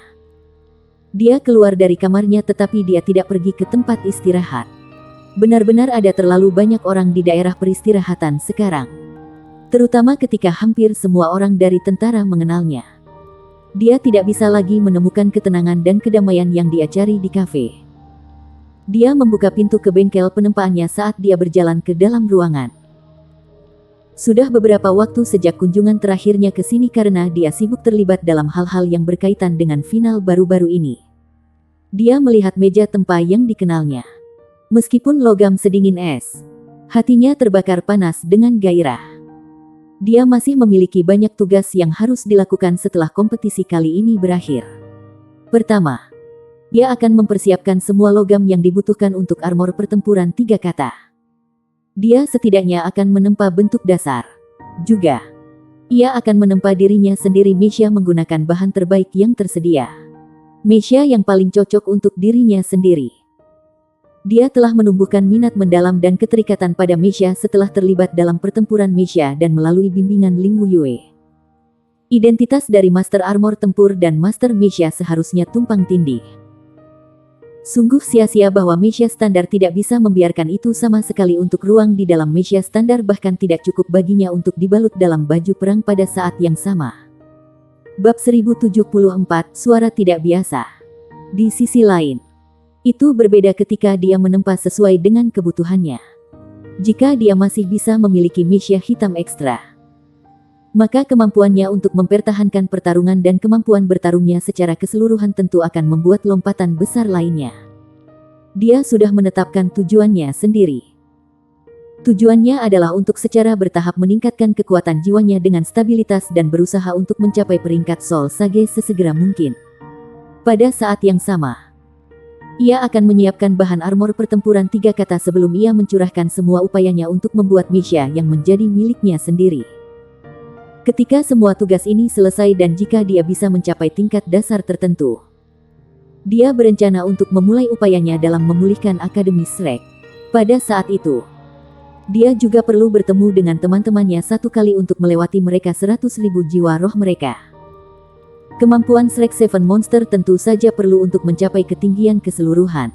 Dia keluar dari kamarnya tetapi dia tidak pergi ke tempat istirahat. Benar-benar ada terlalu banyak orang di daerah peristirahatan sekarang. Terutama ketika hampir semua orang dari tentara mengenalnya. Dia tidak bisa lagi menemukan ketenangan dan kedamaian yang dia cari di kafe. Dia membuka pintu ke bengkel penempaannya saat dia berjalan ke dalam ruangan. Sudah beberapa waktu sejak kunjungan terakhirnya ke sini karena dia sibuk terlibat dalam hal-hal yang berkaitan dengan final baru-baru ini. Dia melihat meja tempa yang dikenalnya. Meskipun logam sedingin es, hatinya terbakar panas dengan gairah. Dia masih memiliki banyak tugas yang harus dilakukan setelah kompetisi kali ini berakhir. Pertama, dia akan mempersiapkan semua logam yang dibutuhkan untuk armor pertempuran 3 kata. Dia setidaknya akan menempa bentuk dasar. Juga, ia akan menempa dirinya sendiri mecha menggunakan bahan terbaik yang tersedia. Mecha yang paling cocok untuk dirinya sendiri. Dia telah menumbuhkan minat mendalam dan keterikatan pada mecha setelah terlibat dalam pertempuran mecha dan melalui bimbingan Ling Wuyue. Identitas dari Master Armor Tempur dan Master Mecha seharusnya tumpang tindih. Sungguh sia-sia bahwa mecha standar tidak bisa membiarkan itu sama sekali untuk ruang di dalam mecha standar bahkan tidak cukup baginya untuk dibalut dalam baju perang pada saat yang sama. Bab 1074, Suara Tidak Biasa. Di sisi lain, itu berbeda ketika dia menempa sesuai dengan kebutuhannya. Jika dia masih bisa memiliki mecha hitam ekstra, maka kemampuannya untuk mempertahankan pertarungan dan kemampuan bertarungnya secara keseluruhan tentu akan membuat lompatan besar lainnya. Dia sudah menetapkan tujuannya sendiri. Tujuannya adalah untuk secara bertahap meningkatkan kekuatan jiwanya dengan stabilitas dan berusaha untuk mencapai peringkat Soul Sage sesegera mungkin. Pada saat yang sama, ia akan menyiapkan bahan armor pertempuran 3 kata sebelum ia mencurahkan semua upayanya untuk membuat mecha yang menjadi miliknya sendiri. Ketika semua tugas ini selesai dan jika dia bisa mencapai tingkat dasar tertentu, dia berencana untuk memulai upayanya dalam memulihkan Akademi Shrek. Pada saat itu, dia juga perlu bertemu dengan teman-temannya satu kali untuk melewati mereka 100.000 jiwa roh mereka. Kemampuan Shrek Seven Monster tentu saja perlu untuk mencapai ketinggian keseluruhan,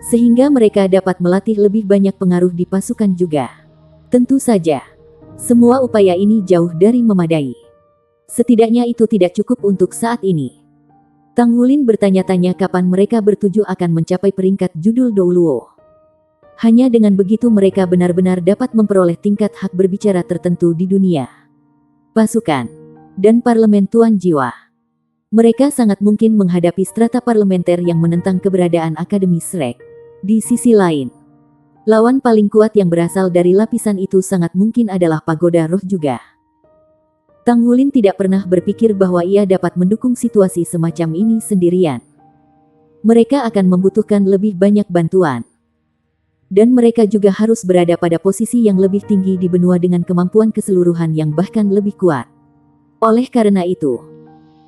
sehingga mereka dapat melatih lebih banyak pengaruh di pasukan juga. Tentu saja, semua upaya ini jauh dari memadai. Setidaknya itu tidak cukup untuk saat ini. Tang Wulin bertanya-tanya kapan mereka bertuju akan mencapai peringkat judul Douluo. Hanya dengan begitu mereka benar-benar dapat memperoleh tingkat hak berbicara tertentu di dunia, pasukan, dan parlemen Tuan Jiwa. Mereka sangat mungkin menghadapi strata parlementer yang menentang keberadaan Akademi Shrek. Di sisi lain, Lawan paling kuat yang berasal dari lapisan itu sangat mungkin adalah pagoda roh juga. Tang Wulin tidak pernah berpikir bahwa ia dapat mendukung situasi semacam ini sendirian. Mereka akan membutuhkan lebih banyak bantuan. Dan mereka juga harus berada pada posisi yang lebih tinggi di benua dengan kemampuan keseluruhan yang bahkan lebih kuat. Oleh karena itu,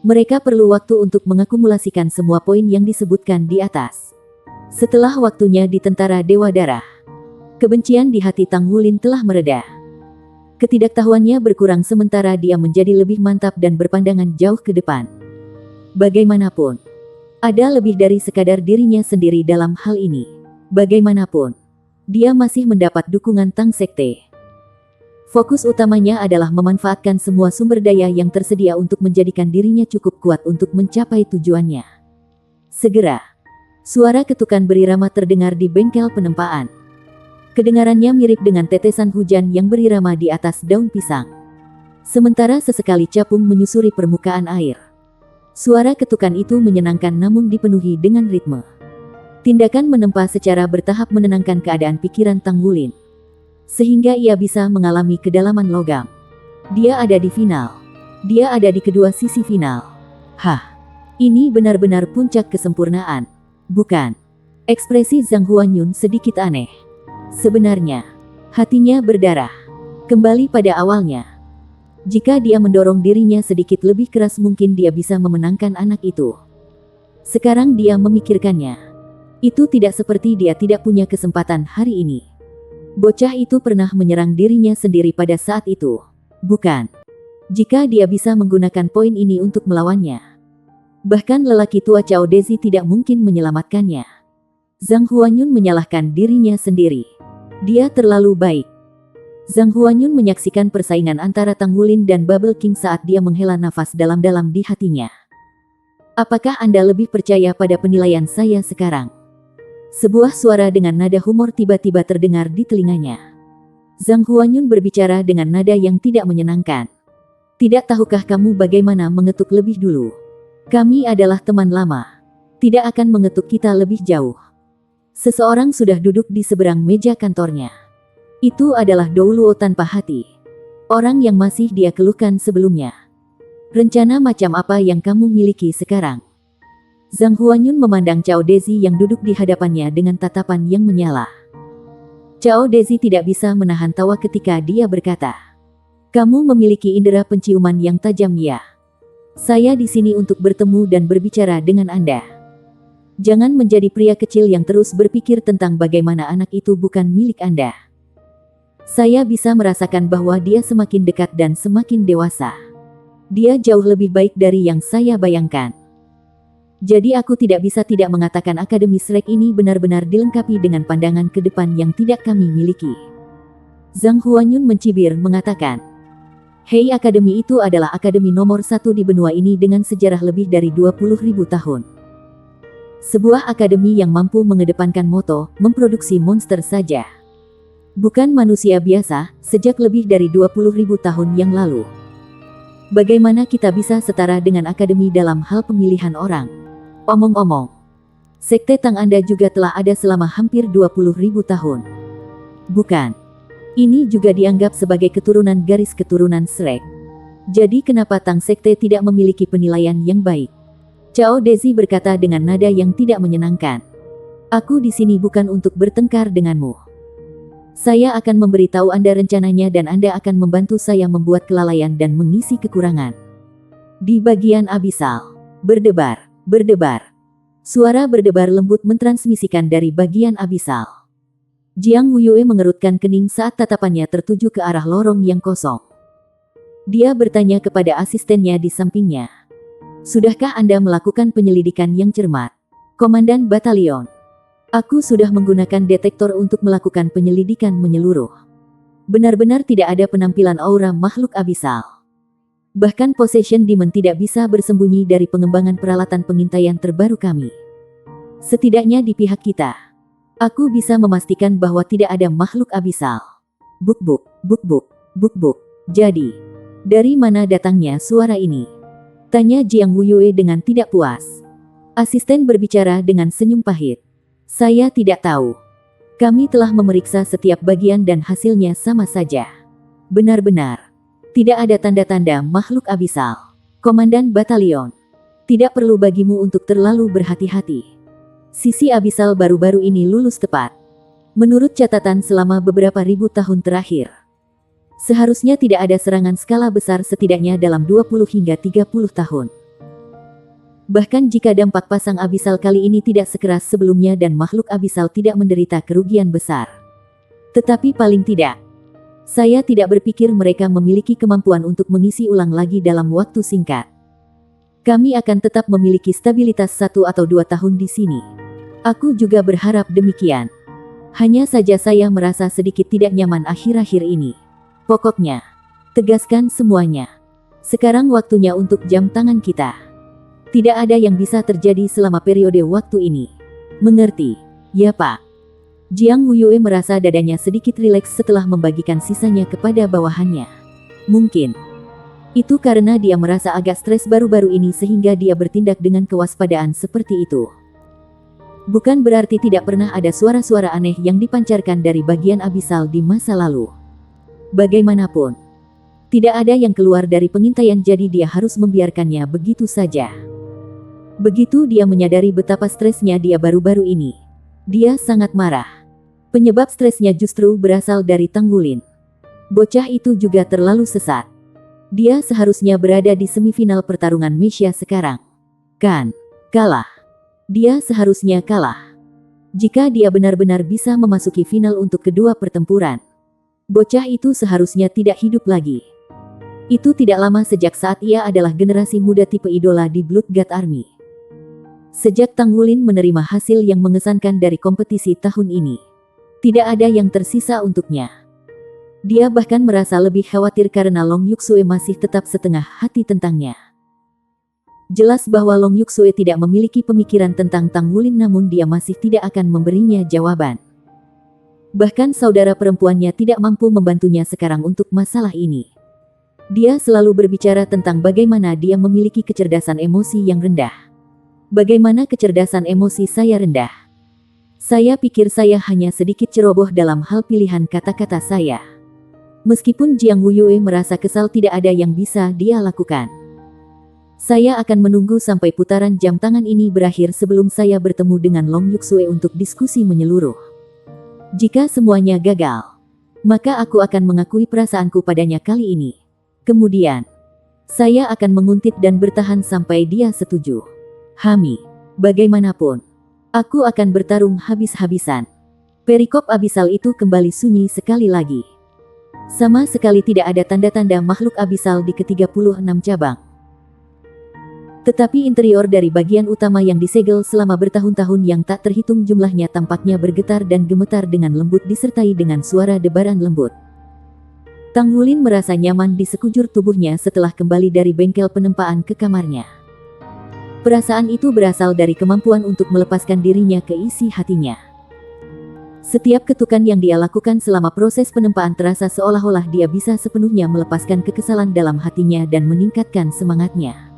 mereka perlu waktu untuk mengakumulasikan semua poin yang disebutkan di atas. Setelah waktunya di tentara Dewa Darah, kebencian di hati Tang Wulin telah mereda. Ketidaktahuannya berkurang sementara dia menjadi lebih mantap dan berpandangan jauh ke depan. Bagaimanapun, ada lebih dari sekadar dirinya sendiri dalam hal ini. Bagaimanapun, dia masih mendapat dukungan Tang Sekte. Fokus utamanya adalah memanfaatkan semua sumber daya yang tersedia untuk menjadikan dirinya cukup kuat untuk mencapai tujuannya. Segera, suara ketukan berirama terdengar di bengkel penempaan. Kedengarannya mirip dengan tetesan hujan yang berirama di atas daun pisang. Sementara sesekali capung menyusuri permukaan air. Suara ketukan itu menyenangkan namun dipenuhi dengan ritme. Tindakan menempa secara bertahap menenangkan keadaan pikiran Tang Wulin, sehingga ia bisa mengalami kedalaman logam. Dia ada di final. Dia ada di kedua sisi final. Hah, ini benar-benar puncak kesempurnaan, bukan? Ekspresi Zhang Huanyun sedikit aneh. Sebenarnya, hatinya berdarah. Kembali pada awalnya. Jika dia mendorong dirinya sedikit lebih keras mungkin dia bisa memenangkan anak itu. Sekarang dia memikirkannya. Itu tidak seperti dia tidak punya kesempatan hari ini. Bocah itu pernah menyerang dirinya sendiri pada saat itu. Bukan. Jika dia bisa menggunakan poin ini untuk melawannya. Bahkan lelaki tua Cao Dezi tidak mungkin menyelamatkannya. Zhang Huanyun menyalahkan dirinya sendiri. Dia terlalu baik. Zhang Huanyun menyaksikan persaingan antara Tang Wulin dan Bubble King saat dia menghela nafas dalam-dalam di hatinya. Apakah Anda lebih percaya pada penilaian saya sekarang? Sebuah suara dengan nada humor tiba-tiba terdengar di telinganya. Zhang Huanyun berbicara dengan nada yang tidak menyenangkan. Tidak tahukah kamu bagaimana mengetuk lebih dulu? Kami adalah teman lama. Tidak akan mengetuk kita lebih jauh. Seseorang sudah duduk di seberang meja kantornya. Itu adalah Dou Luo tanpa hati. Orang yang masih dia keluhkan sebelumnya. Rencana macam apa yang kamu miliki sekarang? Zhang Huanyun memandang Cao Dezi yang duduk di hadapannya dengan tatapan yang menyala. Cao Dezi tidak bisa menahan tawa ketika dia berkata, "Kamu memiliki indera penciuman yang tajam ya. Saya di sini untuk bertemu dan berbicara dengan Anda. Jangan menjadi pria kecil yang terus berpikir tentang bagaimana anak itu bukan milik Anda. Saya bisa merasakan bahwa dia semakin dekat dan semakin dewasa. Dia jauh lebih baik dari yang saya bayangkan. Jadi aku tidak bisa tidak mengatakan Akademi Shrek ini benar-benar dilengkapi dengan pandangan ke depan yang tidak kami miliki." Zhang Huanyun mencibir mengatakan, "Hei, akademi itu adalah akademi nomor 1 di benua ini dengan sejarah lebih dari 20.000 tahun. Sebuah akademi yang mampu mengedepankan moto, memproduksi monster saja. Bukan manusia biasa, sejak lebih dari 20.000 tahun yang lalu. Bagaimana kita bisa setara dengan akademi dalam hal pemilihan orang? Omong-omong, sekte Tang Anda juga telah ada selama hampir 20.000 tahun. Bukan? Ini juga dianggap sebagai keturunan garis keturunan Shrek. Jadi kenapa Tang Sekte tidak memiliki penilaian yang baik?" Cao Dezi berkata dengan nada yang tidak menyenangkan. "Aku di sini bukan untuk bertengkar denganmu. Saya akan memberitahu Anda rencananya dan Anda akan membantu saya membuat kelalaian dan mengisi kekurangan." Di bagian abisal, berdebar. Suara berdebar lembut mentransmisikan dari bagian abisal. Jiang Wuyue mengerutkan kening saat tatapannya tertuju ke arah lorong yang kosong. Dia bertanya kepada asistennya di sampingnya. "Sudahkah Anda melakukan penyelidikan yang cermat, Komandan Batalion?" "Aku sudah menggunakan detektor untuk melakukan penyelidikan menyeluruh. Benar-benar tidak ada penampilan aura makhluk abisal. Bahkan Possession Demon tidak bisa bersembunyi dari pengembangan peralatan pengintaian terbaru kami. Setidaknya di pihak kita. Aku bisa memastikan bahwa tidak ada makhluk abisal." Buk. "Jadi, dari mana datangnya suara ini?" tanya Jiang Wuyue dengan tidak puas. Asisten berbicara dengan senyum pahit. "Saya tidak tahu. Kami telah memeriksa setiap bagian dan hasilnya sama saja. Benar-benar. Tidak ada tanda-tanda makhluk abisal. Komandan Batalion. Tidak perlu bagimu untuk terlalu berhati-hati. Sisi abisal baru-baru ini lulus tepat. Menurut catatan selama beberapa ribu tahun terakhir. Seharusnya tidak ada serangan skala besar setidaknya dalam 20 hingga 30 tahun. Bahkan jika dampak pasang abisal kali ini tidak sekeras sebelumnya dan makhluk abisal tidak menderita kerugian besar. Tetapi paling tidak, saya tidak berpikir mereka memiliki kemampuan untuk mengisi ulang lagi dalam waktu singkat. Kami akan tetap memiliki stabilitas 1 atau 2 tahun di sini. Aku juga berharap demikian. Hanya saja saya merasa sedikit tidak nyaman akhir-akhir ini. Pokoknya, tegaskan semuanya. Sekarang waktunya untuk jam tangan kita. Tidak ada yang bisa terjadi selama periode waktu ini. Mengerti? Ya Pak. Jiang Huyue merasa dadanya sedikit rileks setelah membagikan sisanya kepada bawahannya. Mungkin itu karena dia merasa agak stres baru-baru ini sehingga dia bertindak dengan kewaspadaan seperti itu. Bukan berarti tidak pernah ada suara-suara aneh yang dipancarkan dari bagian abisal di masa lalu. Bagaimanapun, tidak ada yang keluar dari pengintaian jadi dia harus membiarkannya begitu saja. Begitu dia menyadari betapa stresnya dia baru-baru ini, dia sangat marah. Penyebab stresnya justru berasal dari Tanggulin. Bocah itu juga terlalu sesat. Dia seharusnya berada di semifinal pertarungan Mesia sekarang. Kan? Kalah. Dia seharusnya kalah. Jika dia benar-benar bisa memasuki final untuk kedua pertempuran, bocah itu seharusnya tidak hidup lagi. Itu tidak lama sejak saat ia adalah generasi muda tipe idola di Blood God Army. Sejak Tanggulin menerima hasil yang mengesankan dari kompetisi tahun ini, tidak ada yang tersisa untuknya. Dia bahkan merasa lebih khawatir karena Long Yuksue masih tetap setengah hati tentangnya. Jelas bahwa Long Yuksue tidak memiliki pemikiran tentang Tanggulin namun dia masih tidak akan memberinya jawaban. Bahkan saudara perempuannya tidak mampu membantunya sekarang untuk masalah ini. Dia selalu berbicara tentang bagaimana dia memiliki kecerdasan emosi yang rendah. Bagaimana kecerdasan emosi saya rendah? Saya pikir saya hanya sedikit ceroboh dalam hal pilihan kata-kata saya. Meskipun Jiang Huyue merasa kesal tidak ada yang bisa dia lakukan. Saya akan menunggu sampai putaran jam tangan ini berakhir sebelum saya bertemu dengan Long Yuksue untuk diskusi menyeluruh. Jika semuanya gagal, maka aku akan mengakui perasaanku padanya kali ini. Kemudian, saya akan menguntit dan bertahan sampai dia setuju. Hami, bagaimanapun, aku akan bertarung habis-habisan. Perikop abisal itu kembali sunyi sekali lagi. Sama sekali tidak ada tanda-tanda makhluk abisal di ke-36 cabang. Tetapi interior dari bagian utama yang disegel selama bertahun-tahun yang tak terhitung jumlahnya tampaknya bergetar dan gemetar dengan lembut disertai dengan suara debaran lembut. Tanggulin merasa nyaman di sekujur tubuhnya setelah kembali dari bengkel penempaan ke kamarnya. Perasaan itu berasal dari kemampuan untuk melepaskan dirinya ke isi hatinya. Setiap ketukan yang dia lakukan selama proses penempaan terasa seolah-olah dia bisa sepenuhnya melepaskan kekesalan dalam hatinya dan meningkatkan semangatnya.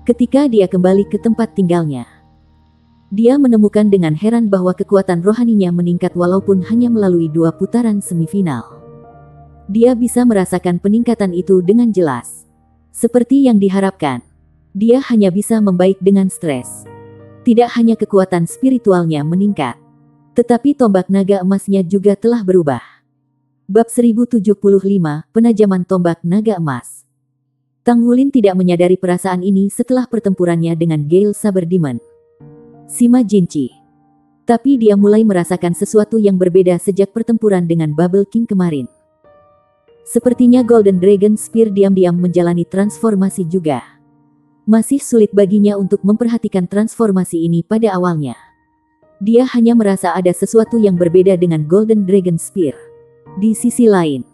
Ketika dia kembali ke tempat tinggalnya, dia menemukan dengan heran bahwa kekuatan rohaninya meningkat walaupun hanya melalui 2 putaran semifinal. Dia bisa merasakan peningkatan itu dengan jelas. Seperti yang diharapkan, dia hanya bisa membaik dengan stres. Tidak hanya kekuatan spiritualnya meningkat, tetapi tombak naga emasnya juga telah berubah. Bab 1075, Penajaman Tombak Naga Emas. Tanggulin tidak menyadari perasaan ini setelah pertempurannya dengan Gale Saber Demon, Sima Jinchi. Tapi dia mulai merasakan sesuatu yang berbeda sejak pertempuran dengan Bubble King kemarin. Sepertinya Golden Dragon Spear diam-diam menjalani transformasi juga. Masih sulit baginya untuk memperhatikan transformasi ini pada awalnya. Dia hanya merasa ada sesuatu yang berbeda dengan Golden Dragon Spear. Di sisi lain,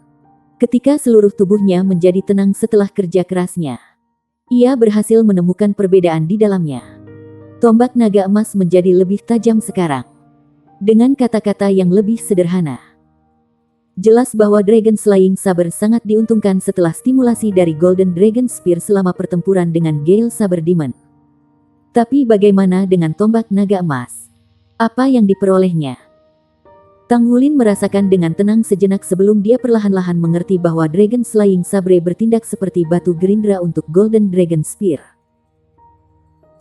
ketika seluruh tubuhnya menjadi tenang setelah kerja kerasnya, ia berhasil menemukan perbedaan di dalamnya. Tombak naga emas menjadi lebih tajam sekarang. Dengan kata-kata yang lebih sederhana, jelas bahwa Dragon Slaying Saber sangat diuntungkan setelah stimulasi dari Golden Dragon Spear selama pertempuran dengan Gale Saber Demon. Tapi bagaimana dengan tombak naga emas? Apa yang diperolehnya? Tang Wulin merasakan dengan tenang sejenak sebelum dia perlahan-lahan mengerti bahwa Dragon Slaying Sabre bertindak seperti batu gerindra untuk Golden Dragon Spear.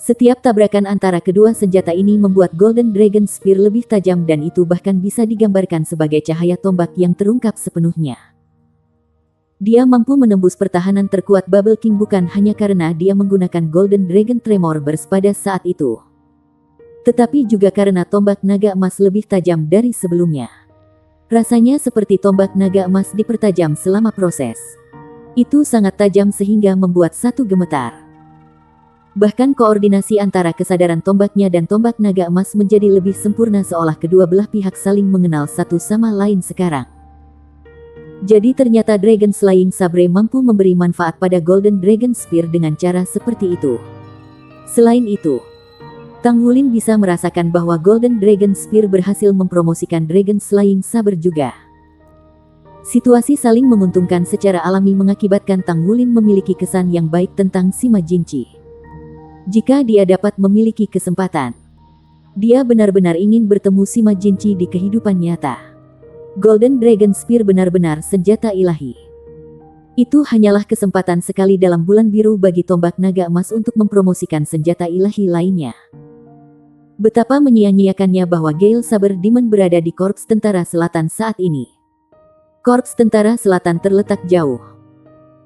Setiap tabrakan antara kedua senjata ini membuat Golden Dragon Spear lebih tajam dan itu bahkan bisa digambarkan sebagai cahaya tombak yang terungkap sepenuhnya. Dia mampu menembus pertahanan terkuat Bubble King bukan hanya karena dia menggunakan Golden Dragon Tremor Burst pada saat itu, tetapi juga karena tombak naga emas lebih tajam dari sebelumnya. Rasanya seperti tombak naga emas dipertajam selama proses. Itu sangat tajam sehingga membuat satu gemetar. Bahkan koordinasi antara kesadaran tombaknya dan tombak naga emas menjadi lebih sempurna seolah kedua belah pihak saling mengenal satu sama lain sekarang. Jadi ternyata Dragon Slaying Sabre mampu memberi manfaat pada Golden Dragon Spear dengan cara seperti itu. Selain itu, Tang Wulin bisa merasakan bahwa Golden Dragon Spear berhasil mempromosikan Dragon Slaying Sabre juga. Situasi saling menguntungkan secara alami mengakibatkan Tang Wulin memiliki kesan yang baik tentang Sima Jinchi. Jika dia dapat memiliki kesempatan, dia benar-benar ingin bertemu Sima Jinchi di kehidupan nyata. Golden Dragon Spear benar-benar senjata ilahi. Itu hanyalah kesempatan sekali dalam bulan biru bagi tombak naga emas untuk mempromosikan senjata ilahi lainnya. Betapa menyia-nyiakannya bahwa Gale Saber Demon berada di Korps Tentara Selatan saat ini. Korps Tentara Selatan terletak jauh,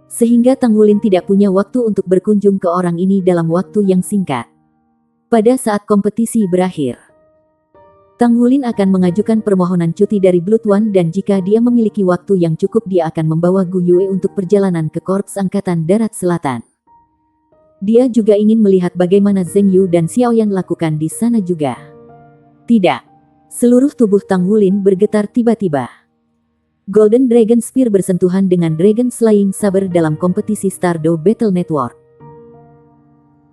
sehingga Tang Wulin tidak punya waktu untuk berkunjung ke orang ini dalam waktu yang singkat. Pada saat kompetisi berakhir, Tang Wulin akan mengajukan permohonan cuti dari Blood One dan jika dia memiliki waktu yang cukup dia akan membawa Gu Yue untuk perjalanan ke Korps Angkatan Darat Selatan. Dia juga ingin melihat bagaimana Zheng Yu dan Xiao Yan lakukan di sana juga. Tidak. Seluruh tubuh Tang Wulin bergetar tiba-tiba. Golden Dragon Spear bersentuhan dengan Dragon Slaying Saber dalam kompetisi Stardew Battle Network.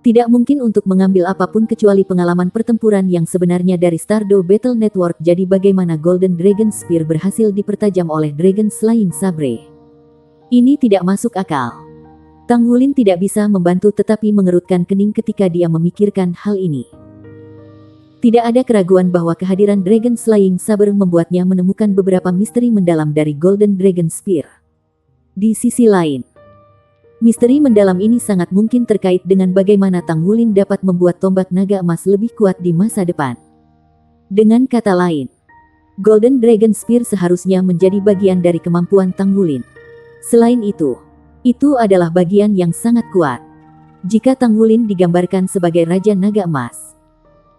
Tidak mungkin untuk mengambil apapun kecuali pengalaman pertempuran yang sebenarnya dari Stardew Battle Network. Jadi bagaimana Golden Dragon Spear berhasil dipertajam oleh Dragon Slaying Sabre? Ini tidak masuk akal. Tang Wulin tidak bisa membantu tetapi mengerutkan kening ketika dia memikirkan hal ini. Tidak ada keraguan bahwa kehadiran Dragon Slaying Saber membuatnya menemukan beberapa misteri mendalam dari Golden Dragon Spear. Di sisi lain, misteri mendalam ini sangat mungkin terkait dengan bagaimana Tang Wulin dapat membuat tombak naga emas lebih kuat di masa depan. Dengan kata lain, Golden Dragon Spear seharusnya menjadi bagian dari kemampuan Tang Wulin. Selain itu adalah bagian yang sangat kuat. Jika Tang Wulin digambarkan sebagai Raja Naga Emas,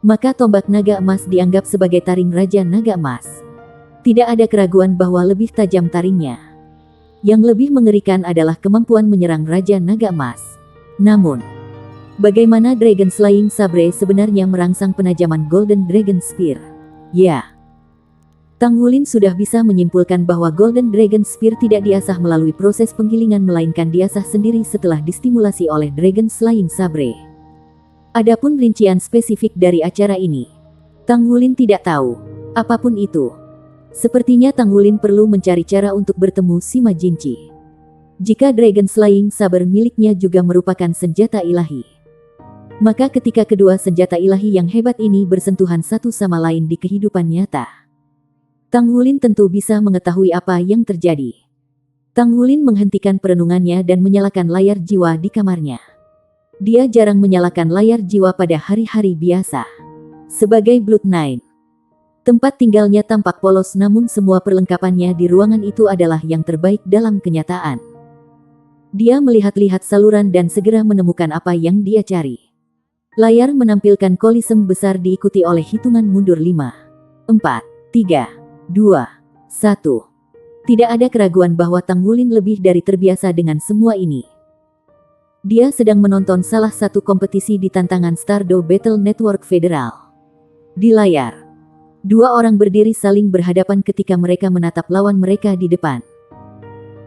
maka tombak naga emas dianggap sebagai taring Raja Naga Emas. Tidak ada keraguan bahwa lebih tajam taringnya. Yang lebih mengerikan adalah kemampuan menyerang Raja Naga Emas. Namun, bagaimana Dragon Slaying Sabre sebenarnya merangsang penajaman Golden Dragon Spear? Ya, Tang Wulin sudah bisa menyimpulkan bahwa Golden Dragon Spear tidak diasah melalui proses penggilingan melainkan diasah sendiri setelah distimulasi oleh Dragon Slaying Sabre. Adapun rincian spesifik dari acara ini, Tang Wulin tidak tahu. Apapun itu, sepertinya Tang Wulin perlu mencari cara untuk bertemu Sima Jinchi. Jika Dragon Slaying Saber miliknya juga merupakan senjata ilahi, maka ketika kedua senjata ilahi yang hebat ini bersentuhan satu sama lain di kehidupan nyata, Tang Wulin tentu bisa mengetahui apa yang terjadi. Tang Wulin menghentikan perenungannya dan menyalakan layar jiwa di kamarnya. Dia jarang menyalakan layar jiwa pada hari-hari biasa. Sebagai Blood Knight, tempat tinggalnya tampak polos namun semua perlengkapannya di ruangan itu adalah yang terbaik dalam kenyataan. Dia melihat-lihat saluran dan segera menemukan apa yang dia cari. Layar menampilkan kolisem besar diikuti oleh hitungan mundur 5, 4, 3, 2, 1. Tidak ada keraguan bahwa Tang Wulin lebih dari terbiasa dengan semua ini. Dia sedang menonton salah satu kompetisi di tantangan Stardew Battle Network Federal. Di layar, dua orang berdiri saling berhadapan ketika mereka menatap lawan mereka di depan.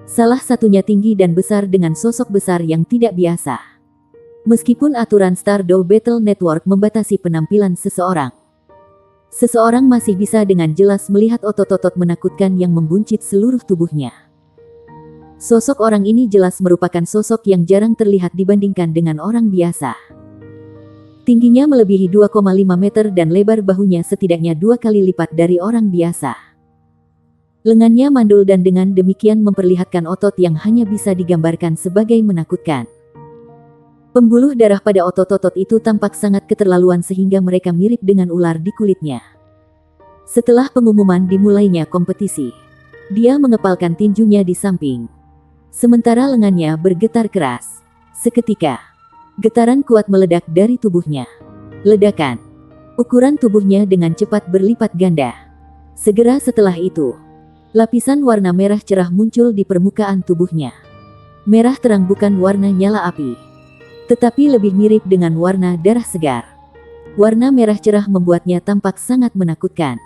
Salah satunya tinggi dan besar dengan sosok besar yang tidak biasa. Meskipun aturan Stardew Battle Network membatasi penampilan seseorang, seseorang masih bisa dengan jelas melihat otot-otot menakutkan yang membuncit seluruh tubuhnya. Sosok orang ini jelas merupakan sosok yang jarang terlihat dibandingkan dengan orang biasa. Tingginya melebihi 2,5 meter dan lebar bahunya setidaknya 2 kali lipat dari orang biasa. Lengannya mandul dan dengan demikian memperlihatkan otot yang hanya bisa digambarkan sebagai menakutkan. Pembuluh darah pada otot-otot itu tampak sangat keterlaluan sehingga mereka mirip dengan ular di kulitnya. Setelah pengumuman dimulainya kompetisi, dia mengepalkan tinjunya di samping. Sementara lengannya bergetar keras. Seketika, getaran kuat meledak dari tubuhnya. Ledakan. Ukuran tubuhnya dengan cepat berlipat ganda. Segera setelah itu, lapisan warna merah cerah muncul di permukaan tubuhnya. Merah terang bukan warna nyala api, tetapi lebih mirip dengan warna darah segar. Warna merah cerah membuatnya tampak sangat menakutkan.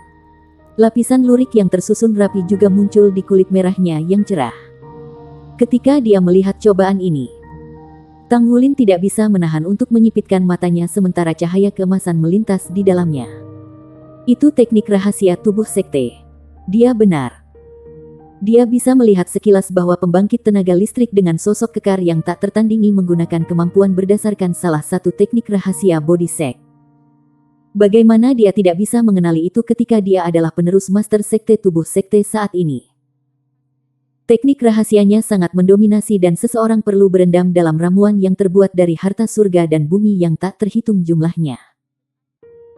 Lapisan lurik yang tersusun rapi juga muncul di kulit merahnya yang cerah. Ketika dia melihat cobaan ini, Tang Wulin tidak bisa menahan untuk menyipitkan matanya sementara cahaya keemasan melintas di dalamnya. Itu teknik rahasia tubuh sekte. Dia benar. Dia bisa melihat sekilas bahwa pembangkit tenaga listrik dengan sosok kekar yang tak tertandingi menggunakan kemampuan berdasarkan salah satu teknik rahasia body sect. Bagaimana dia tidak bisa mengenali itu ketika dia adalah penerus master sekte tubuh sekte saat ini? Teknik rahasianya sangat mendominasi dan seseorang perlu berendam dalam ramuan yang terbuat dari harta surga dan bumi yang tak terhitung jumlahnya.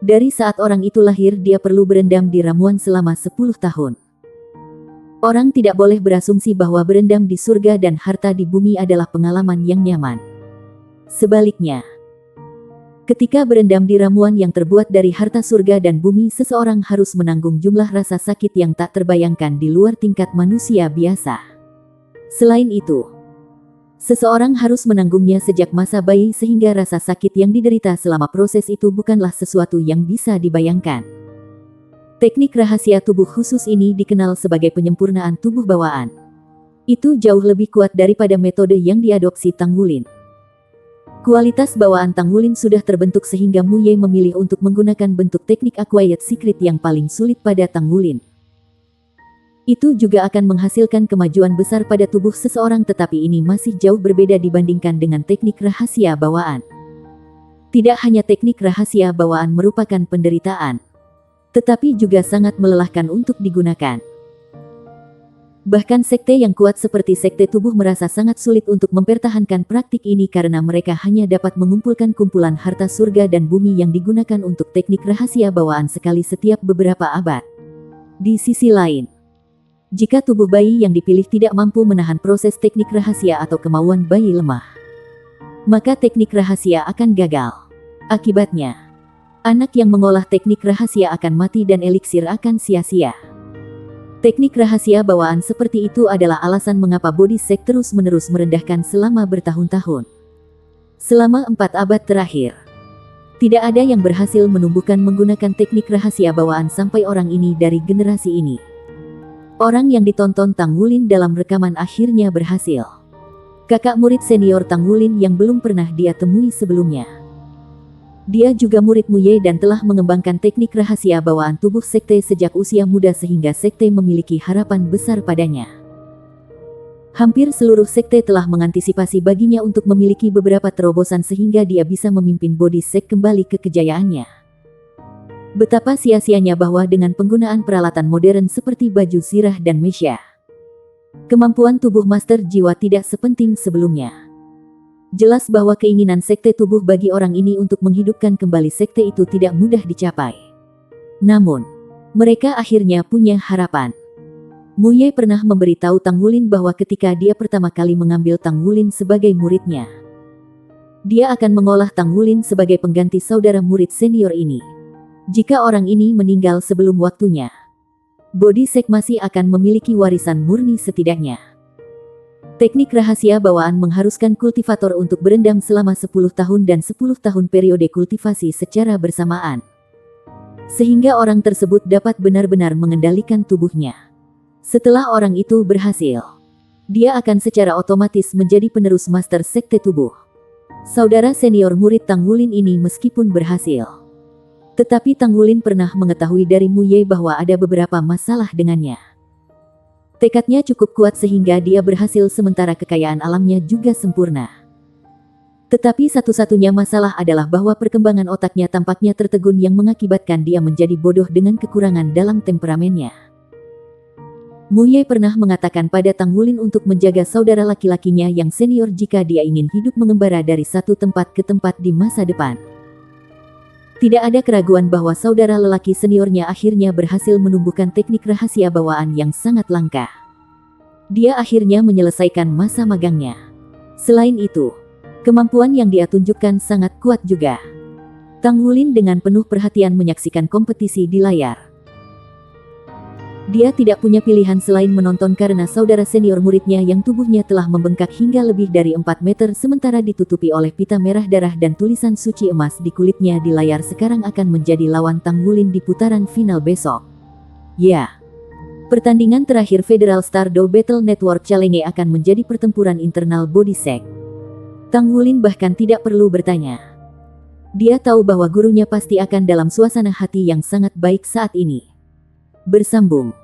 Dari saat orang itu lahir dia perlu berendam di ramuan selama 10 tahun. Orang tidak boleh berasumsi bahwa berendam di surga dan harta di bumi adalah pengalaman yang nyaman. Sebaliknya, ketika berendam di ramuan yang terbuat dari harta surga dan bumi, seseorang harus menanggung jumlah rasa sakit yang tak terbayangkan di luar tingkat manusia biasa. Selain itu, seseorang harus menanggungnya sejak masa bayi sehingga rasa sakit yang diderita selama proses itu bukanlah sesuatu yang bisa dibayangkan. Teknik rahasia tubuh khusus ini dikenal sebagai penyempurnaan tubuh bawaan. Itu jauh lebih kuat daripada metode yang diadopsi Tang Wulin. Kualitas bawaan Tang Wulin sudah terbentuk sehingga Mu Ye memilih untuk menggunakan bentuk teknik acquired secret yang paling sulit pada Tang Wulin. Itu juga akan menghasilkan kemajuan besar pada tubuh seseorang, tetapi ini masih jauh berbeda dibandingkan dengan teknik rahasia bawaan. Tidak hanya teknik rahasia bawaan merupakan penderitaan, tetapi juga sangat melelahkan untuk digunakan. Bahkan sekte yang kuat seperti sekte tubuh merasa sangat sulit untuk mempertahankan praktik ini karena mereka hanya dapat mengumpulkan kumpulan harta surga dan bumi yang digunakan untuk teknik rahasia bawaan sekali setiap beberapa abad. Di sisi lain, jika tubuh bayi yang dipilih tidak mampu menahan proses teknik rahasia atau kemauan bayi lemah, maka teknik rahasia akan gagal. Akibatnya, anak yang mengolah teknik rahasia akan mati dan eliksir akan sia-sia. Teknik rahasia bawaan seperti itu adalah alasan mengapa body sect terus-menerus merendahkan selama bertahun-tahun. Selama 4 abad terakhir, tidak ada yang berhasil menumbuhkan menggunakan teknik rahasia bawaan sampai orang ini dari generasi ini. Orang yang ditonton Tang Wulin dalam rekaman akhirnya berhasil. Kakak murid senior Tang Wulin yang belum pernah dia temui sebelumnya. Dia juga murid Mu Ye dan telah mengembangkan teknik rahasia bawaan tubuh sekte sejak usia muda sehingga sekte memiliki harapan besar padanya. Hampir seluruh sekte telah mengantisipasi baginya untuk memiliki beberapa terobosan sehingga dia bisa memimpin body sect kembali ke kejayaannya. Betapa sia-sianya bahwa dengan penggunaan peralatan modern seperti baju zirah dan mesya, kemampuan tubuh master jiwa tidak sepenting sebelumnya. Jelas bahwa keinginan sekte tubuh bagi orang ini untuk menghidupkan kembali sekte itu tidak mudah dicapai. Namun, mereka akhirnya punya harapan. Mu Ye pernah memberitahu Tang Wulin bahwa ketika dia pertama kali mengambil Tang Wulin sebagai muridnya, dia akan mengolah Tang Wulin sebagai pengganti saudara murid senior ini. Jika orang ini meninggal sebelum waktunya, body sect masih akan memiliki warisan murni setidaknya. Teknik rahasia bawaan mengharuskan kultivator untuk berendam selama 10 tahun dan 10 tahun periode kultivasi secara bersamaan, sehingga orang tersebut dapat benar-benar mengendalikan tubuhnya. Setelah orang itu berhasil, dia akan secara otomatis menjadi penerus master sekte tubuh. Saudara senior murid Tang Wulin ini meskipun berhasil, tetapi Tang Wulin pernah mengetahui dari Mu Ye bahwa ada beberapa masalah dengannya. Tekadnya cukup kuat sehingga dia berhasil sementara kekayaan alamnya juga sempurna. Tetapi satu-satunya masalah adalah bahwa perkembangan otaknya tampaknya tertegun yang mengakibatkan dia menjadi bodoh dengan kekurangan dalam temperamennya. Mu Ye pernah mengatakan pada Tang Wulin untuk menjaga saudara laki-lakinya yang senior jika dia ingin hidup mengembara dari satu tempat ke tempat di masa depan. Tidak ada keraguan bahwa saudara lelaki seniornya akhirnya berhasil menumbuhkan teknik rahasia bawaan yang sangat langka. Dia akhirnya menyelesaikan masa magangnya. Selain itu, kemampuan yang dia tunjukkan sangat kuat juga. Tang Wulin dengan penuh perhatian menyaksikan kompetisi di layar. Dia tidak punya pilihan selain menonton karena saudara senior muridnya yang tubuhnya telah membengkak hingga lebih dari 4 meter sementara ditutupi oleh pita merah darah dan tulisan suci emas di kulitnya di layar sekarang akan menjadi lawan Tang Wulin di putaran final besok. Ya, pertandingan terakhir Federal Star Do Battle Network Challenge akan menjadi pertempuran internal Body Sect. Tang Wulin bahkan tidak perlu bertanya. Dia tahu bahwa gurunya pasti akan dalam suasana hati yang sangat baik saat ini. Bersambung.